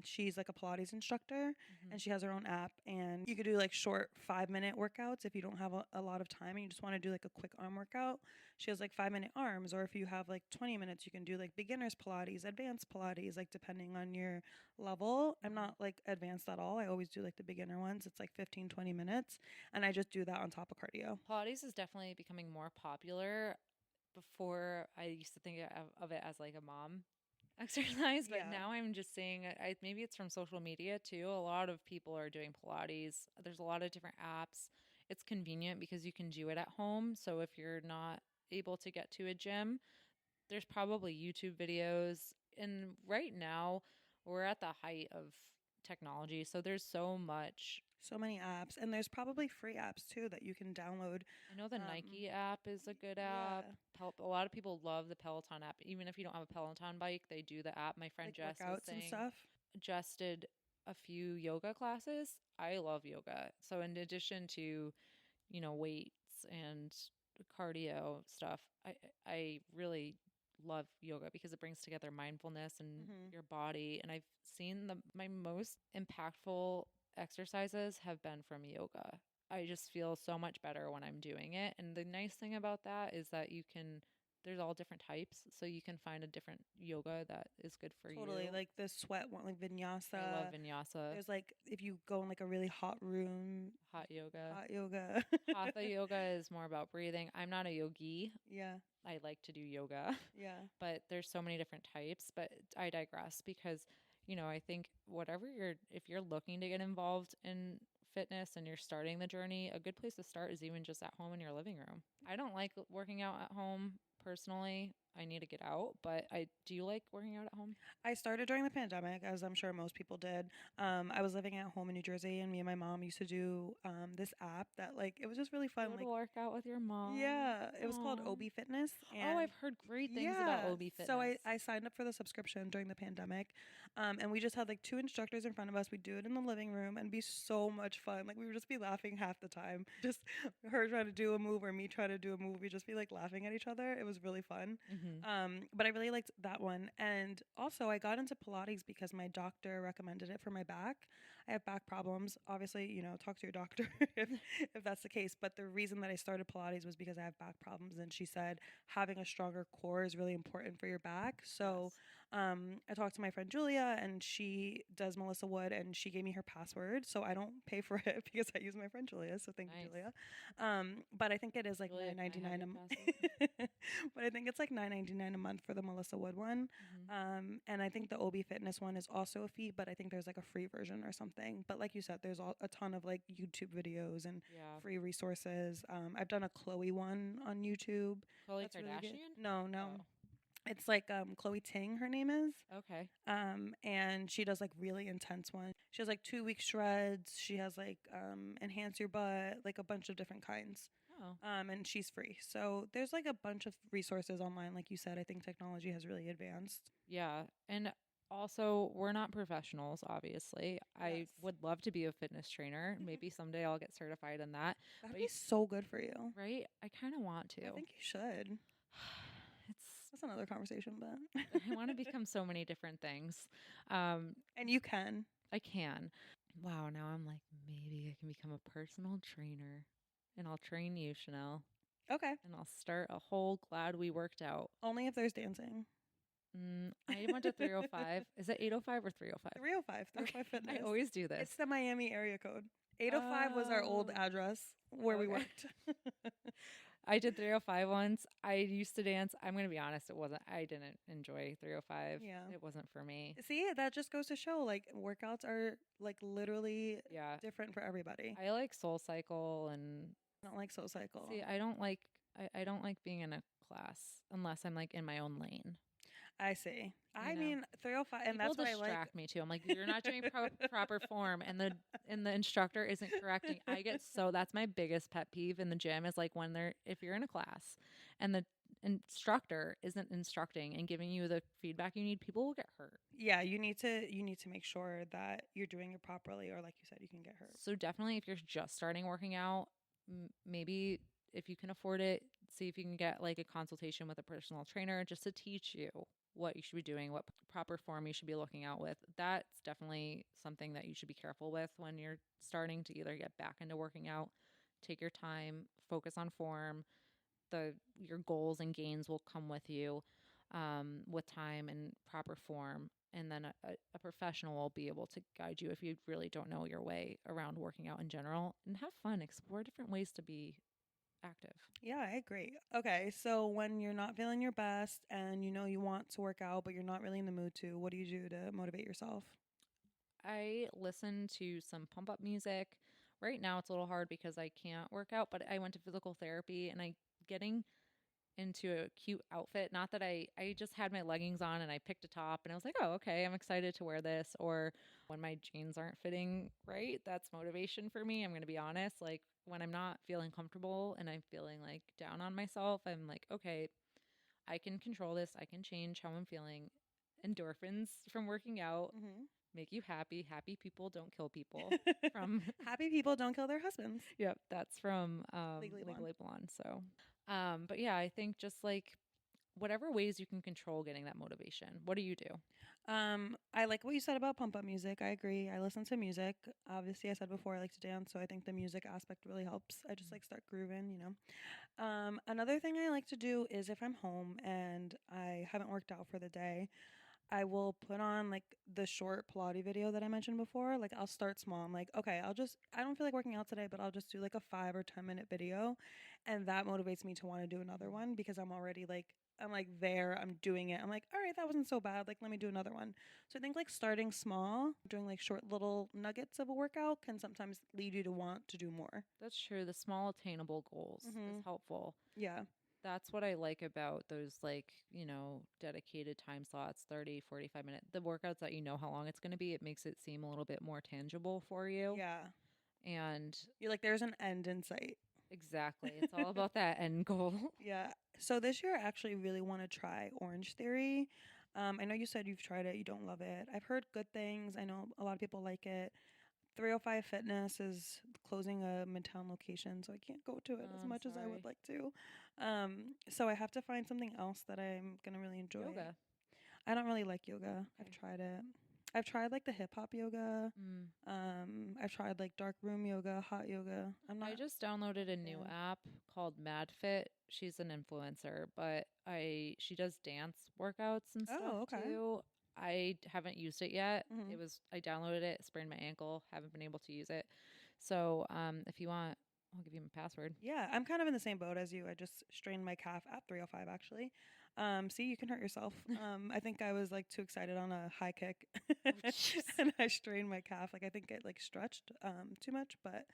She's like a Pilates instructor, Hmm. and she has her own app. And you could do like short 5 minute workouts if you don't have a lot of time and you just want to do like a quick arm workout. She has like 5 minute arms, or if you have like 20 minutes, you can do like beginners Pilates, advanced Pilates, like depending on your level. I'm Hmm. not like advanced at all. I always do like the beginner ones. It's like 15, 20 minutes, and I just do that on top of cardio. Pilates is definitely becoming more popular. Before, I used to think of it as like a mom exercise, but Yeah. now I'm just seeing maybe it's from social media too. A lot of people are doing Pilates. There's a lot of different apps. It's convenient because you can do it at home. So if you're not able to get to a gym, there's probably YouTube videos. And right now, we're at the height of technology. So there's so much. So many apps, and there's probably free apps too that you can download. I know the Um, Nike app is a good app. yeah, A lot of people love the Peloton app. Even if you don't have a Peloton bike, they do the app. My friend like Jess was workouts and saying stuff. Jess did a few yoga classes. I love yoga. So in addition to, weights and cardio stuff, I really love yoga because it brings together mindfulness and Hmm. your body. And I've seen my most impactful exercises have been from yoga. I just feel so much better when I'm doing it. And the nice thing about that is that there's all different types, so you can find a different yoga that is good for Totally, you. like the sweat one, like I love vinyasa. vinyasa, There's like if you go in like a really hot room, hot yoga. hot yoga. Hatha yoga is more about breathing. I'm not a yogi. Yeah, I like to do yoga, yeah, but there's so many different types. But I digress because, I think if you're looking to get involved in fitness and you're starting the journey, a good place to start is even just at home in your living room. I don't like working out at home personally. I need to get out, but do you like working out at home? I started during the pandemic, as I'm sure most people did. I was living at home in New Jersey, and me and my mom used to do this app that like it was just really You fun. go to Like, work out with your mom. yeah, it was called Aw. OB Fitness, Oh, and I've heard great things about yeah. OB So Fitness. I signed up for the subscription during the pandemic, and we just had like two instructors in front of us. We'd do it in the living room and be so much fun. Like we would just be laughing half the time. Just her trying to do a move or me trying to do a move. We'd just be like laughing at each other. It was really fun. Hmm. But I really liked that one. And also I got into Pilates because my doctor recommended it for my back. I have back problems. Obviously, talk to your doctor if that's the case. But the reason that I started Pilates was because I have back problems, and she said having a stronger core is really important for your back. So Yes. I talked to my friend Julia, and she does Melissa Wood, and she gave me her password, so I don't pay for it because I use my friend Julia. So thank you, Nice. Julia. But I think it is like Julia, nine can I ninety have nine your a password? but I think it's like $9.99 a month for the Melissa Wood one. Hmm. And I think the OB Fitness one is also a fee, but I think there's like a free version or something. But like you said, there's a ton of like YouTube videos and Yeah. free resources. I've done a Chloe one on YouTube. Khloe That's really good. Kardashian? No, no. Oh, It's like Chloe Ting, her name is. okay. And she does like really intense ones. She has like 2 week shreds. She has like enhance your butt, like a bunch of different kinds. Oh, And she's free. So there's like a bunch of resources online. Like you said, I think technology has really advanced. yeah. And also, we're not professionals, obviously. I Yes. would love to be a fitness trainer. Maybe someday I'll get certified in that. That'd But, be so good for you. right? I kind of want I to. think you should. It's, That's another conversation, but I want to become so many different things. Um, and you can. I can. Wow, now I'm like, maybe I can become a personal trainer and I'll train you, Chanel, Okay. and I'll start a whole glad we worked out. Only if there's dancing. I went to 305. Is it 805 or 305? 305, Okay. 305 I Fitness. always do this. It's the Miami area code. 805 was our old Oh, address where we okay. worked. I did 305 once. I used to dance. I'm going to be honest, I didn't enjoy 305. Yeah. It wasn't for me. See, that just goes to show like workouts are like literally Yeah. different for everybody. I like Soul Cycle and I don't like Soul Cycle. see, I don't like being in a class unless I'm like in my own lane. I see. You I know, mean, 305, and people that's what I like. distract me too. I'm like, you're not doing proper form, and the instructor isn't correcting. I get so that's my biggest pet peeve in the gym is like when if you're in a class, and the instructor isn't instructing and giving you the feedback you need, people will get hurt. Yeah, you need to make sure that you're doing it properly, or like you said, you can get hurt. So definitely, if you're just starting working out, maybe if you can afford it, see if you can get like a consultation with a personal trainer just to teach you what you should be doing, what proper form you should be looking out with. That's definitely something that you should be careful with when you're starting to either get back into working out. Take your time, focus on form. Your goals and gains will come with you with time and proper form. And then a professional will be able to guide you if you really don't know your way around working out in general and have fun, explore different ways to be active. Yeah, I agree. Okay, so when you're not feeling your best and you know you want to work out, but you're not really in the mood to, what do you do to motivate yourself? I listen to some pump up music. Right now it's a little hard because I can't work out, but I went to physical therapy and I getting into a cute outfit. Not that I just had my leggings on and I picked a top and I was like, "Oh, okay, I'm excited to wear this." Or when my jeans aren't fitting right, that's motivation for me. I'm going to be honest, like when I'm not feeling comfortable and I'm feeling like down on myself, I'm like, "Okay, I can control this. I can change how I'm feeling." Endorphins from working out Hmm. make you happy. Happy people don't kill people. From Happy people don't kill their husbands. yep, that's from Legally Blonde. Legally Blonde. So, but yeah, I think just like whatever ways you can control getting that motivation. What do you do? I like what you said about pump up music. I agree. I listen to music. Obviously, I said before I like to dance, so I think the music aspect really helps. I just like start grooving. Another thing I like to do is if I'm home and I haven't worked out for the day, I will put on like the short Pilates video that I mentioned before. Like I'll start small. I'm like, okay, I don't feel like working out today, but I'll just do like a 5 or 10 minute video. And that motivates me to want to do another Mm. one because I'm like there, I'm doing it. I'm like, all right, that wasn't so bad. Like, let me do another one. So I think like starting small, doing like short little nuggets of a workout can sometimes lead you to want to do more. That's true. The small attainable goals is Hmm. helpful. Yeah. That's what I like about those like, dedicated time slots, 30, 45 minute. The workouts that you know how long it's going to be, it makes it seem a little bit more tangible for you. Yeah. And You're like, there's an end in sight. exactly, it's all about that end goal. Yeah. So this year, I actually really want to try Orange Theory. I know you said you've tried it, you don't love it. I've heard good things. I know a lot of people like it. 305 Fitness is closing a Midtown location, so I can't go to it Oh, as I'm much as I would sorry. like to. So I have to find something else that I'm gonna really enjoy. Yoga. I don't really like yoga. I've Okay. tried it. I've tried like the hip hop yoga. Mm. I've tried like dark room yoga, hot yoga. I'm I not just downloaded a a new fan. app called MadFit. She's an influencer, but I she does dance workouts and stuff Oh, okay. too. Haven't used it yet. Hmm. I downloaded it, sprained my ankle, haven't been able to use it. So, if you want, I'll give you my password. Yeah, I'm kind of in the same boat as you. I just strained my calf at 305 actually. See, you can hurt yourself. I think I was like too excited on a high kick Oh, jeez. and I strained my calf. Like I think it like stretched too much, but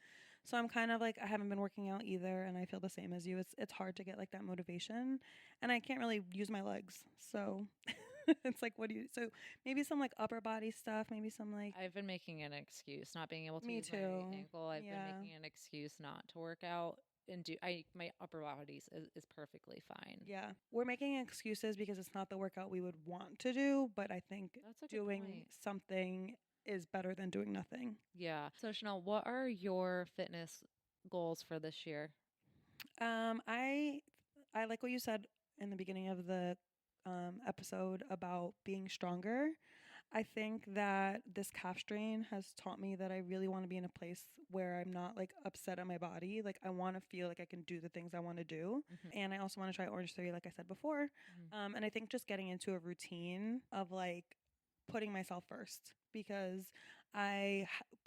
so I'm kind of like I haven't been working out either and I feel the same as you. It's hard to get like that motivation and I can't really use my legs. So it's like what do you so maybe some like upper body stuff, maybe some like I've been making an excuse, not being able to me use my too. ankle. I've been Yeah. making an excuse not to work out and do I my upper body is perfectly fine. Yeah. We're making excuses because it's not the workout we would want to do, but I think That's a good doing point. something is better than doing nothing. Yeah. So Chanel, what are your fitness goals for this year? Um I I like what you said in the beginning of the episode about being stronger. I think that this calf strain has taught me that I really want to be in a place where I'm not like upset at my body. Like I want to feel like I can do the things I want to do. Hmm. And I also want to try Orange Theory, like I said before. Hmm. And I think just getting into a routine of like putting myself first because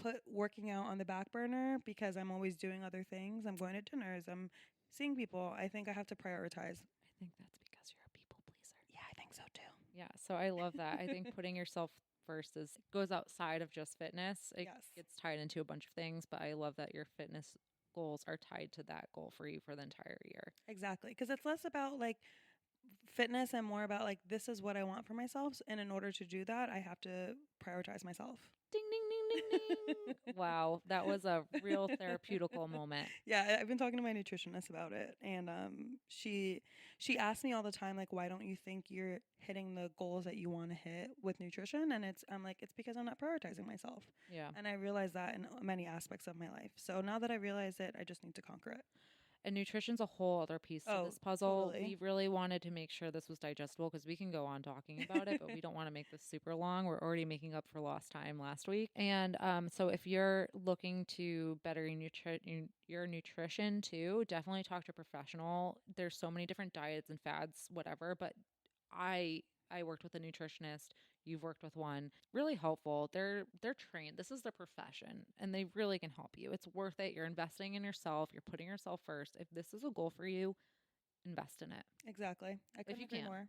put working out on the back burner because I'm always doing other things. I'm going to dinners. I'm seeing people. I think I have to prioritize. I think that's because you're a people pleaser. Yeah, I think so too. Yeah. So I love that. I think putting yourself first is goes outside of just fitness. It Yes. gets tied into a bunch of things, but I love that your fitness goals are tied to that goal for you for the entire year. Exactly. Because it's less about like fitness and more about like this is what I want for myself. And in order to do that, I have to prioritize myself. Ding ding ding ding ding. Wow, that was a real therapeutical moment. Yeah, I've been talking to my nutritionist about it, and she asks me all the time like, why don't you think you're hitting the goals that you want to hit with nutrition? And I'm like, it's because I'm not prioritizing myself, Yeah. and I realize that in many aspects of my life. So now that I realize it, I just need to conquer it. And nutrition's a whole other piece to Oh, this puzzle. totally. We really wanted to make sure this was digestible because we can go on talking about it, but we don't want to make this super long. We're already making up for lost time last week. And so if you're looking to better your nutrition too, definitely talk to a professional. There's so many different diets and fads, whatever, but I I worked with a nutritionist. You've worked with one. Really helpful. They're trained. This is their profession and they really can help you. It's worth it. You're investing in yourself. You're putting yourself first. If this is a goal for you, invest in it Exactly. I if couldn't you agree can. more.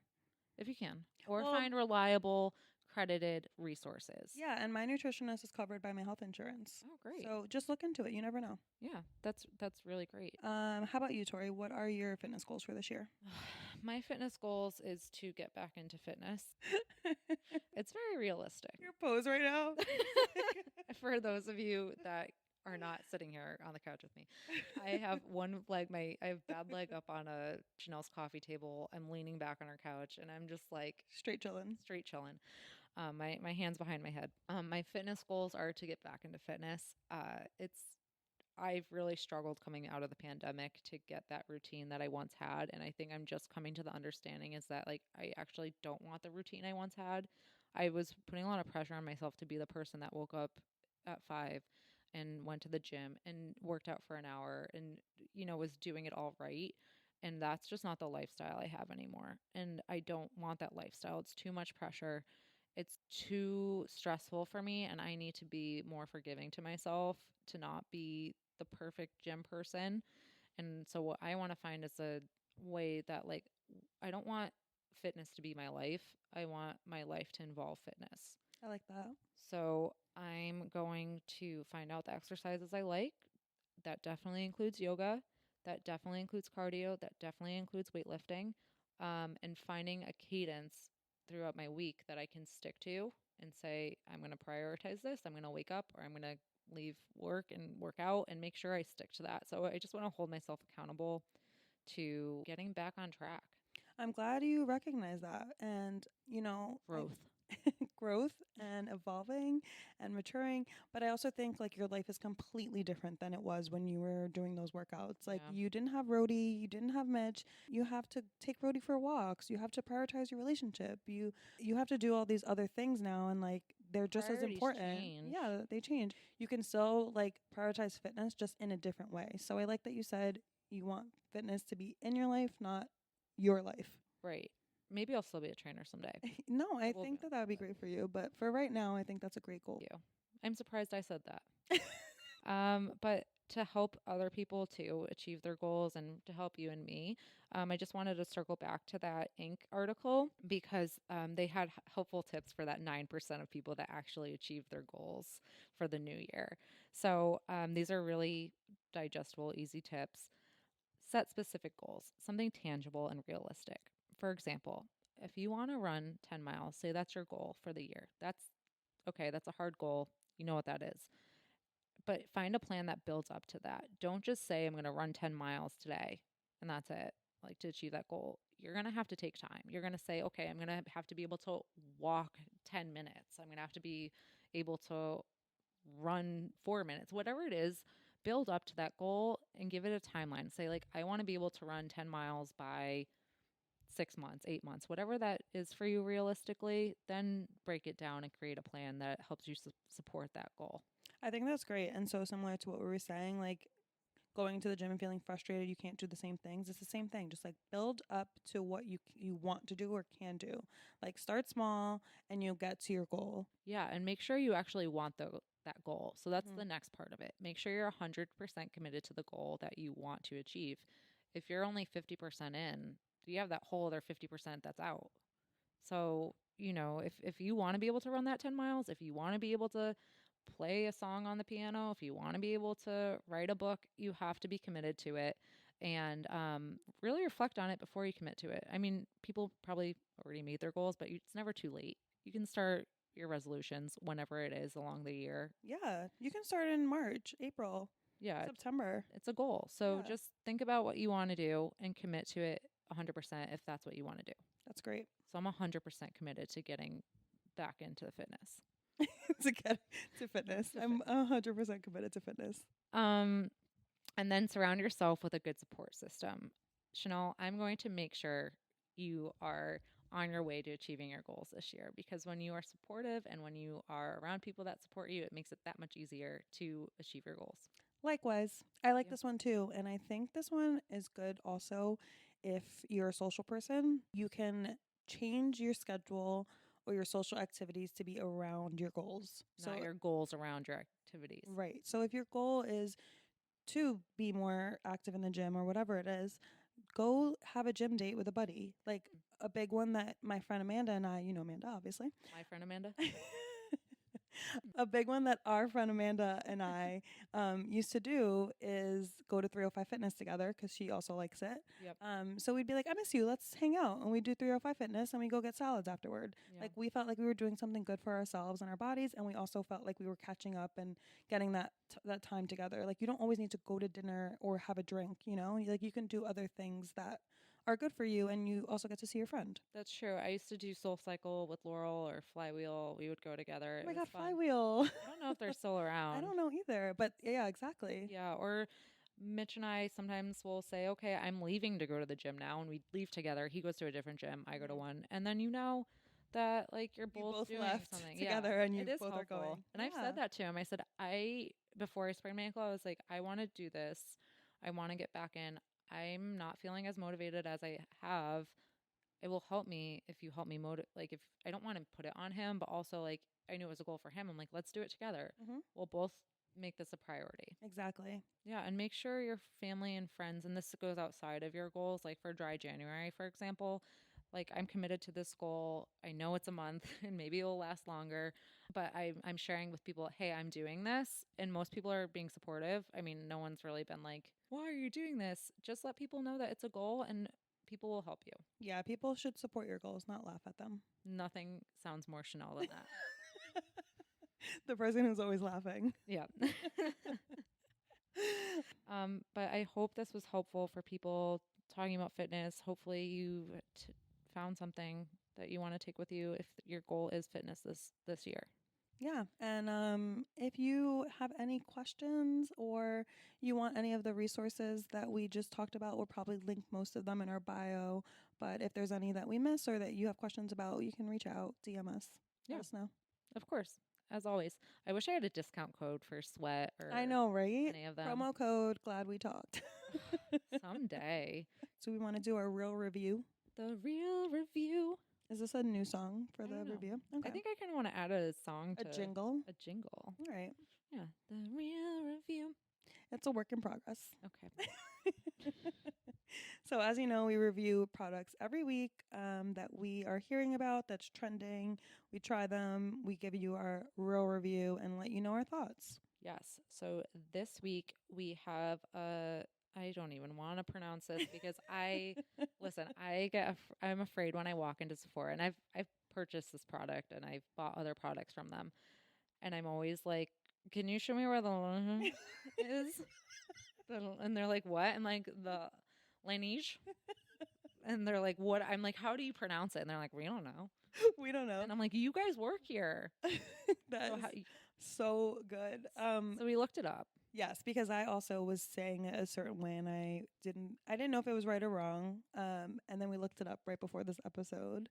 If you can. Or Well, find reliable credited resources. yeah, and my nutritionist is covered by my health insurance. Oh, great. So just look into it. You never know. Yeah, that's really great. How about you, Tori? What are your fitness goals for this year? My fitness goals is to get back into fitness. It's very realistic. Your pose right now. For those of you that are not sitting here on the couch with me, I have one leg, I have bad leg up on a Chanel's coffee table. I'm leaning back on our couch and I'm just like Straight chillin'. straight chilling. My hands behind my head. My fitness goals are to get back into fitness. I've really struggled coming out of the pandemic to get that routine that I once had. And I think I'm just coming to the understanding is that like I actually don't want the routine I once had. I was putting a lot of pressure on myself to be the person that woke up at 5 and went to the gym and worked out for an hour and was doing it all right. And that's just not the lifestyle I have anymore. And I don't want that lifestyle. It's too much pressure. It's too stressful for me and I need to be more forgiving to myself to not be the perfect gym person. And so what I want to find is a way that like I don't want fitness to be my life. I want my life to involve fitness. I like that. So I'm going to find out the exercises I like. That definitely includes yoga. That definitely includes cardio. That definitely includes weightlifting. And finding a cadence throughout my week that I can stick to and say, I'm going to prioritize this. I'm going to wake up or I'm going to leave work and work out and make sure I stick to that. So I just want to hold myself accountable to getting back on track. I'm glad you recognize that. And, Growth. growth and evolving and maturing. But I also think like your life is completely different than it was when you were doing those workouts. Like Yeah. you didn't have Rhodey, you didn't have Mitch. You have to take Rhodey for walks. You have to prioritize your relationship. You have to do all these other things now. And like they're just as Priorities important. change. Yeah, they change. You can still like prioritize fitness just in a different way. So I like that you said you want fitness to be in your life, not your life. Right. Maybe I'll still be a trainer someday. No, I It will be think on that would be but great for you. But for right now, I think that's a great goal. thank you. I'm surprised I said that. But to help other people to achieve their goals and to help you and me, I just wanted to circle back to that Inc. article because they had helpful tips for that 9% of people that actually achieved their goals for the new year. So these are really digestible, easy tips. Set specific goals, something tangible and realistic. For example, if you want to run 10 miles, say that's your goal for the year. That's okay, that's a hard goal. You know what that is, but find a plan that builds up to that. Don't just say, I'm going to run 10 miles today and that's it. Like to achieve that goal, you're going to have to take time. You're going to say, okay, I'm going to have to be able to walk 10 minutes. I'm going to have to be able to run 4 minutes, whatever it is. Build up to that goal and give it a timeline. Say, like, I want to be able to run 10 miles by 6 months, 8 months, whatever that is for you realistically. Then break it down and create a plan that helps you support that goal. I think that's great. And so similar to what we were saying, like going to the gym and feeling frustrated you can't do the same things. It's the same thing. Just like build up to what you want to do or can do. Like start small and you'll get to your goal. Yeah, and make sure you actually want that goal. So that's Mm-hmm. the next part of it. Make sure you're 100% committed to the goal that you want to achieve. If you're only 50% in, you have that whole other 50% that's out. So, if you want to be able to run that 10 miles, if you want to be able to play a song on the piano, if you want to be able to write a book, you have to be committed to it and really reflect on it before you commit to it. I mean, people probably already made their goals, but it's never too late. You can start your resolutions whenever it is along the year. Yeah, you can start in March, April, Yeah, September. it's a goal. So Yeah, just think about what you want to do and commit to it 100% if that's what you want to do. that's great. So I'm 100% committed to getting back into fitness. To get to fitness. To I'm fitness. 100% committed to fitness. Um, and then surround yourself with a good support system. Chanel, I'm going to make sure you are on your way to achieving your goals this year because when you are supportive and when you are around people that support you, it makes it that much easier to achieve your goals. Likewise, I like Yeah. this one too. And I think this one is good also if you're a social person. You can change your schedule or your social activities to be around your goals. Not So, your goals around your activities. right. So, if your goal is to be more active in the gym or whatever it is, go have a gym date with a buddy. Like a big one that my friend Amanda and I, you know Amanda, obviously. My friend Amanda. A big one that our friend Amanda and I used to do is go to 305 Fitness together because she also likes it. Yep. So we'd be like, I miss you. Let's hang out. And we do 305 Fitness and we go get salads afterward. Yeah. Like we felt like we were doing something good for ourselves and our bodies. And we also felt like we were catching up and getting that time together. Like you don't always need to go to dinner or have a drink, you know? Like you can do other things that are good for you and you also get to see your friend. That's true. I used to do Soul Cycle with Laurel or Flywheel. We would go together. Oh It my was God, fun. flywheel. I don't know if they're still I around. don't know either, but yeah, exactly. Yeah, or Mitch and I sometimes will say, okay, I'm leaving to go to the gym now, and we leave together. He goes to a different gym, I go to Mhm. one, and then that like you're You both both doing left something. Yeah, together and you it is both are helpful. going. And I've Yeah. said that to him. I said, before I sprained my ankle, I was like, I want to do this. I want to get back in. I'm not feeling as motivated as I have. It will help me if you help me like if I don't want to put it on him, but also like I knew it was a goal for him. I'm like, let's do it together. Hmm. We'll both make this a priority. Exactly. Yeah, and make sure your family and friends, and this goes outside of your goals, like for dry January, for example, like I'm committed to this goal. I know it's a month and maybe it will last longer, but I'm sharing with people, hey, I'm doing this. And most people are being supportive. I mean, no one's really been like, why are you doing this? Just let people know that it's a goal and people will help you. Yeah, people should support your goals, not laugh at them. Nothing sounds more Chanel than that. The person who's always laughing. Yeah. But I hope this was helpful for people talking about fitness. Hopefully, you found something that you want to take with you if your goal is fitness this year. Yeah, and if you have any questions or you want any of the resources that we just talked about, we'll probably link most of them in our bio. But if there's any that we miss or that you have questions about, you can reach out, DM us, let Yeah. us know. Of course, as always. I wish I had a discount code for Sweat I or know, right? any of them. Promo code glad we talked. Someday. So we want to do our real review. The real review. Is this a new song for I the don't know. review? I Okay. think I kind of want to add a song A to jingle. a jingle. All right. Yeah, the real review. It's a work in progress. Okay. So, as you know, we review products every week that we are hearing about, that's trending. We try them, we give you our real review, and let you know our thoughts. Yes. So this week we have I don't even want to pronounce this because I listen, I'm afraid when I walk into Sephora and I've purchased this product and I've bought other products from them and I'm always like, "Can you show me where the is?" And they're like, "What?" And like the Laneige. And they're like, "What?" I'm like, "How do you pronounce it?" And they're like, "We don't know." We don't know. And I'm like, "You guys work here." That So is how, so good. so we looked it up. Yes, because I also was saying it a certain way, and I didn't know if it was right or wrong. And then we looked it up right before this episode,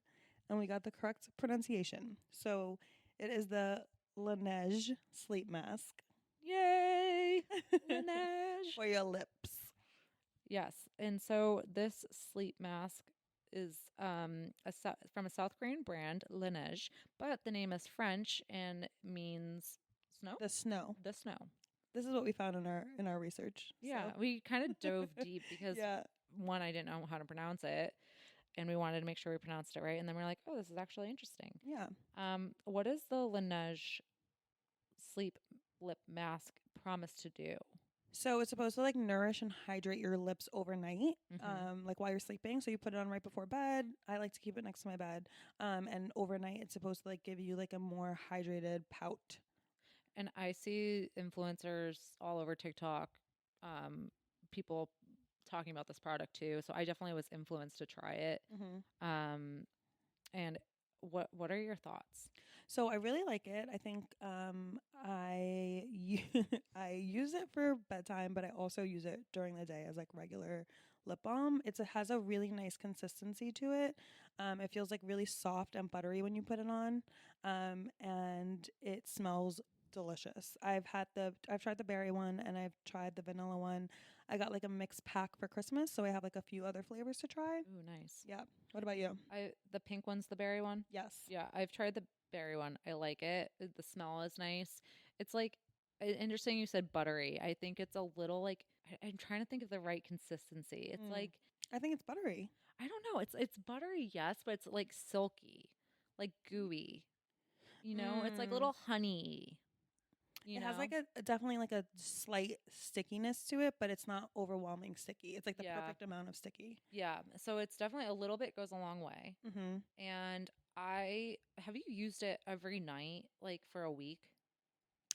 and we got the correct pronunciation. So it is the Laneige sleep mask Yay! Laneige. for your lips. Yes. And so this sleep mask is from a South Korean brand, Laneige, but the name is French and means snow? The snow. The snow. This is what we found in our research. Yeah, So we kind of dove deep because yeah, one, I didn't know how to pronounce it, and we wanted to make sure we pronounced it right. And then we're like, oh, this is actually interesting. yeah. What does the Laneige sleep lip mask promise to do? So it's supposed to like nourish and hydrate your lips overnight, Mm-hmm. like while you're sleeping. So you put it on right before bed. I like to keep it next to my bed. And overnight, it's supposed to like give you like a more hydrated pout. And I see influencers all over TikTok, people talking about this product too. So I definitely was influenced to try it. Hmm. Um, and what are your thoughts? So I really like it. I think I use it for bedtime, but I also use it during the day as like regular lip balm. It has a really nice consistency to it. It feels like really soft and buttery when you put it on, and it smells delicious. I've tried the berry one and I've tried the vanilla one. I got like a mixed pack for Christmas, so I have like a few other flavors to try. Ooh, nice. Yeah. What about you? I the pink one's the berry one. Yes. Yeah, I've tried the berry one. I like it. The smell is nice. It's like interesting you said buttery. I think it's a little like I'm trying to think of the right consistency. It's Mm. like I think it's buttery. I don't know. It's buttery, yes, but it's like silky, like gooey. You know, it's like a Mm. little honey. You It has know, like definitely like a slight stickiness to it, but it's not overwhelming sticky. It's like the yeah, perfect amount of sticky. yeah. So it's definitely a little bit goes a long way. Mm-hmm. And I have you used it every night, like for a week?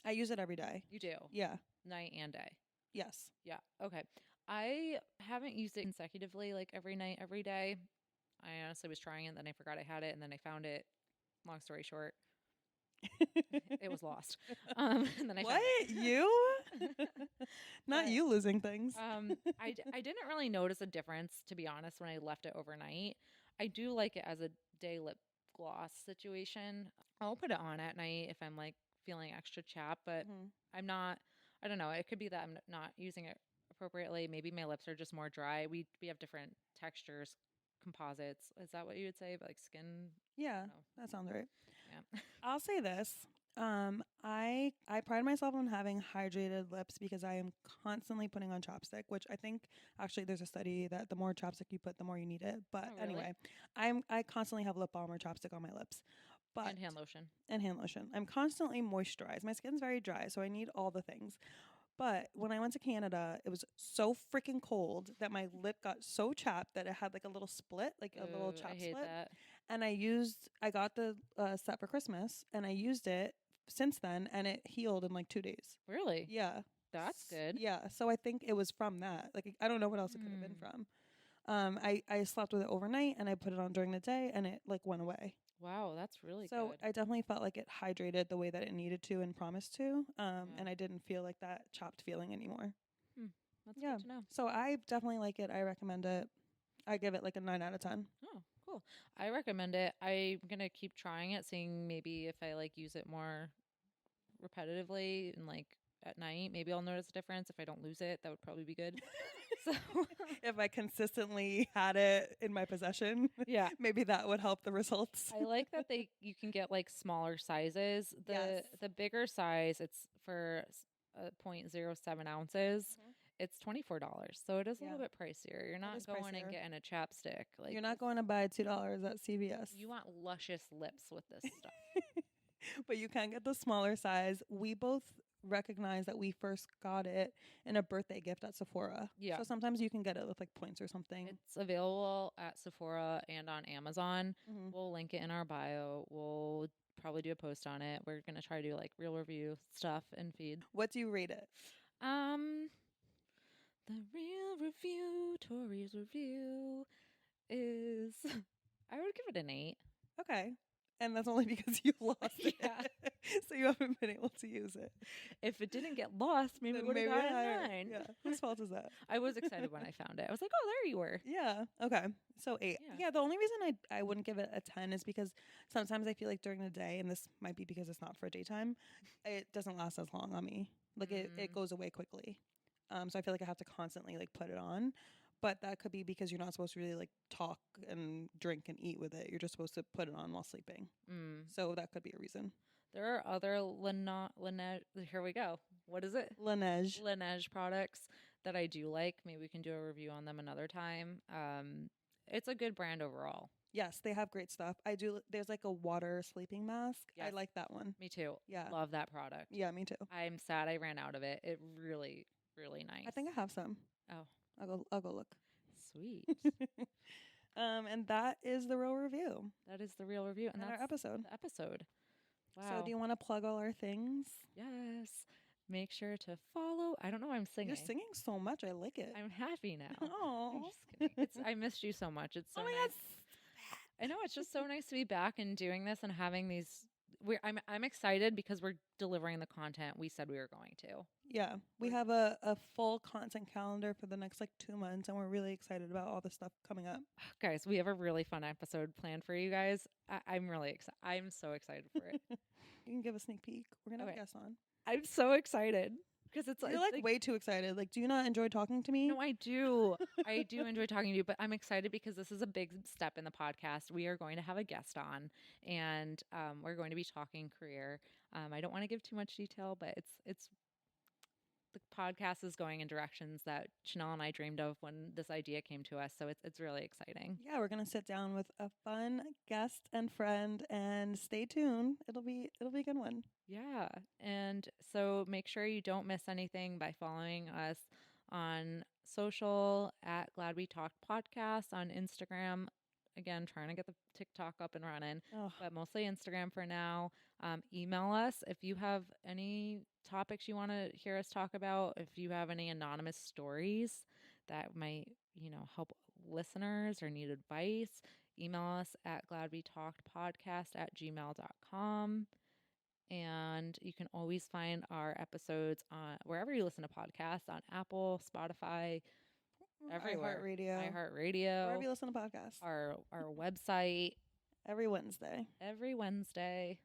I use it every day. You do, Yeah. night and day. Yes. Yeah. Okay. I haven't used it consecutively, like every night, every day. I honestly was trying it, then I forgot I had it, and then I found it. Long story short, it was lost. And then I What? found You? it. Not But you losing things. I didn't really notice a difference, to be honest, when I left it overnight. I do like it as a day lip gloss situation. I'll put it on at night if I'm like feeling extra chapped, but Hmm. I'm not. I don't know. It could be that I'm not using it appropriately. Maybe my lips are just more dry. We have different textures, composites. Is that what you would say? Like skin? Yeah, No. that sounds right. Yeah. I'll say this. I pride myself on having hydrated lips because I am constantly putting on chapstick, which I think actually there's a study that the more chapstick you put, the more you need it. But Oh, really? anyway, I constantly have lip balm or chapstick on my lips. But And hand lotion. and hand lotion. I'm constantly moisturized. My skin's very dry, so I need all the things. But when I went to Canada, it was so freaking cold that my lip got so chapped that it had like a little split, like a little I chap hate split. that. And I got the set for Christmas and I used it since then and it healed in like 2 days. Really? Yeah. That's good. Yeah. So I think it was from that. Like, I don't know what else it could have been Hmm. from. I slept with it overnight and I put it on during the day and it like went away. Wow, that's really So good. I definitely felt like it hydrated the way that it needed to and promised to. Yeah. And I didn't feel like that chopped feeling anymore. Hmm. That's Yeah. good to know. So I definitely like it. I recommend it. I give it like a 9 out of 10. Oh, Cool. I recommend it. I'm gonna keep trying it, seeing maybe if I like use it more repetitively and like at night. Maybe I'll notice a difference. If I don't lose it, that would probably be good. So If I consistently had it in my possession, yeah, maybe that would help the results. I like that you can get like smaller sizes. Yes. The bigger size, it's for 0.07 ounces. Mhm. It's $24, so it is a Yeah, little bit pricier. You're it not is going and pricier. getting a chapstick like You're not this. going to buy $2 at CVS. You want luscious lips with this stuff. But you can get the smaller size. We both recognize that we first got it in a birthday gift at Sephora. Yeah. So sometimes you can get it with like points or something. It's available at Sephora and on Amazon. Mhm. We'll link it in our bio. We'll probably do a post on it. We're gonna try to do like real review stuff and feed. What do you rate it? Um, the real review, Tori's review is I would give it an 8. Okay. And that's only because you lost Yeah. it. So you haven't been able to use it. If it didn't get lost, maybe it Then would have got higher. a 9. Yeah. Whose fault is that? I was excited when I found it. I was like, oh, there you were. Yeah. Okay. So 8. Yeah. Yeah. The only reason I wouldn't give it a 10 is because sometimes I feel like during the day, and this might be because it's not for daytime, it doesn't last as long on me. Like it Mm. goes away quickly. So I feel like I have to constantly like put it on. But that could be because you're not supposed to really like talk and drink and eat with it. You're just supposed to put it on while sleeping. Mm. So that could be a reason. There are other Laneige. Here we go. What is it? Laneige. Laneige products that I do like. Maybe we can do a review on them another time. It's a good brand overall. Yes, they have great stuff. I do. There's like a water sleeping mask. I Yes. like that one. Me too. Yeah. Love that product. Yeah, me too. I'm sad I ran out of it. It really, really nice. I think I have some. Oh, I'll go look. sweet. And that is the real review That is the real review. And and that's our episode. the episode. Wow. So do you want to plug all our things? Yes. Make sure to follow. I don't know why I'm singing. You're singing so much. I like it. I'm happy now. I'm Oh. just kidding. I missed you so much. It's so Oh my nice. God. I know it's just so nice to be back and doing this and having these. I'm excited because we're delivering the content we said we were going to. Yeah, we have a full content calendar for the next like 2 months, and we're really excited about all the stuff coming up. Guys, we have a really fun episode planned for you guys. I'm really excited. I'm so excited for it. You can give a sneak peek. We're gonna have Okay. a guest on. I'm so excited because it's You're like way too excited. Like, do you not enjoy talking to me? No, I do. I do enjoy talking to you, but I'm excited because this is a big step in the podcast. We are going to have a guest on, and we're going to be talking career. I don't want to give too much detail, but it's the podcast is going in directions that Chanel and I dreamed of when this idea came to us. So it's really exciting. Yeah, we're gonna sit down with a fun guest and friend, and stay tuned. It'll be a good one. Yeah. And so make sure you don't miss anything by following us on social at Glad We Talked Podcast on Instagram. Again, trying to get the TikTok up and running, Oh, but mostly Instagram for now. Email us if you have any topics you want to hear us talk about. If you have any anonymous stories that might, help listeners or need advice, email us at gladwetalkedpodcast@gmail.com. And you can always find our episodes on wherever you listen to podcasts, on Apple, Spotify, everywhere. iHeartRadio. iHeartRadio, Wherever you listen to podcasts. our website Every Wednesday. every Wednesday.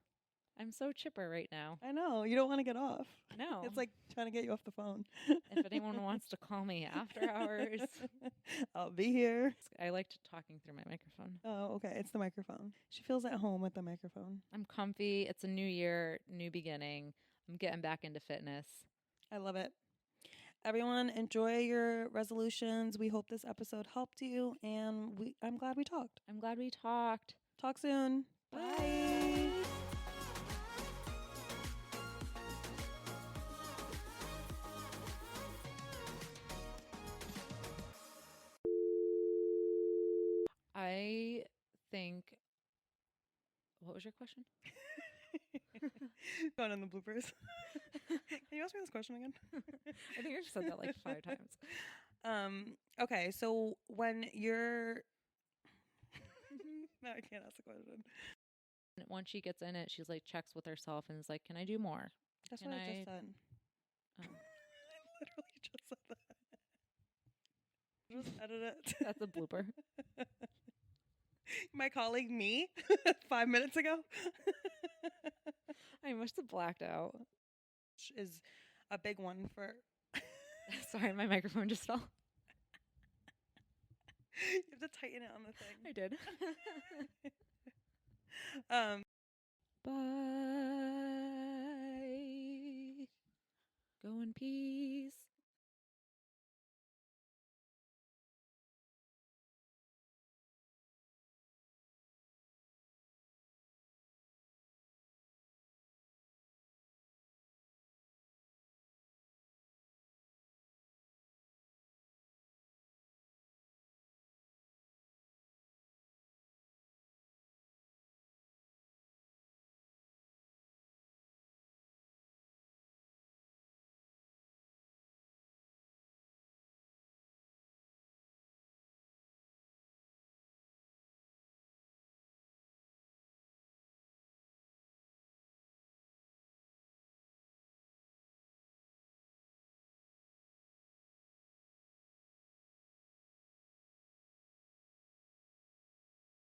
I'm so chipper right now. I know. You don't want to get off. No. It's like trying to get you off the phone. If anyone wants to call me after hours, I'll be here. I liked talking through my microphone. Oh, okay. It's the microphone. She feels at home with the microphone. I'm comfy. It's a new year, new beginning. I'm getting back into fitness. I love it. Everyone, enjoy your resolutions. We hope this episode helped you, and I'm glad we talked. I'm glad we talked. Talk soon. Bye. I think. What was your question? Going on the bloopers. Can you ask me this question again? I think I just said that like 5 times. Okay, so when you're no, I can't ask the question. Once she gets in it, she's like checks with herself and is like, "Can I do more?" That's Can what I I- just said. Oh. I literally just said that. Just edit it. That's a blooper. My colleague, me, 5 minutes ago, I must have blacked out. is a big one for. Sorry, my microphone just fell. You have to tighten it on the thing. I did. Um, Bye. Go in peace.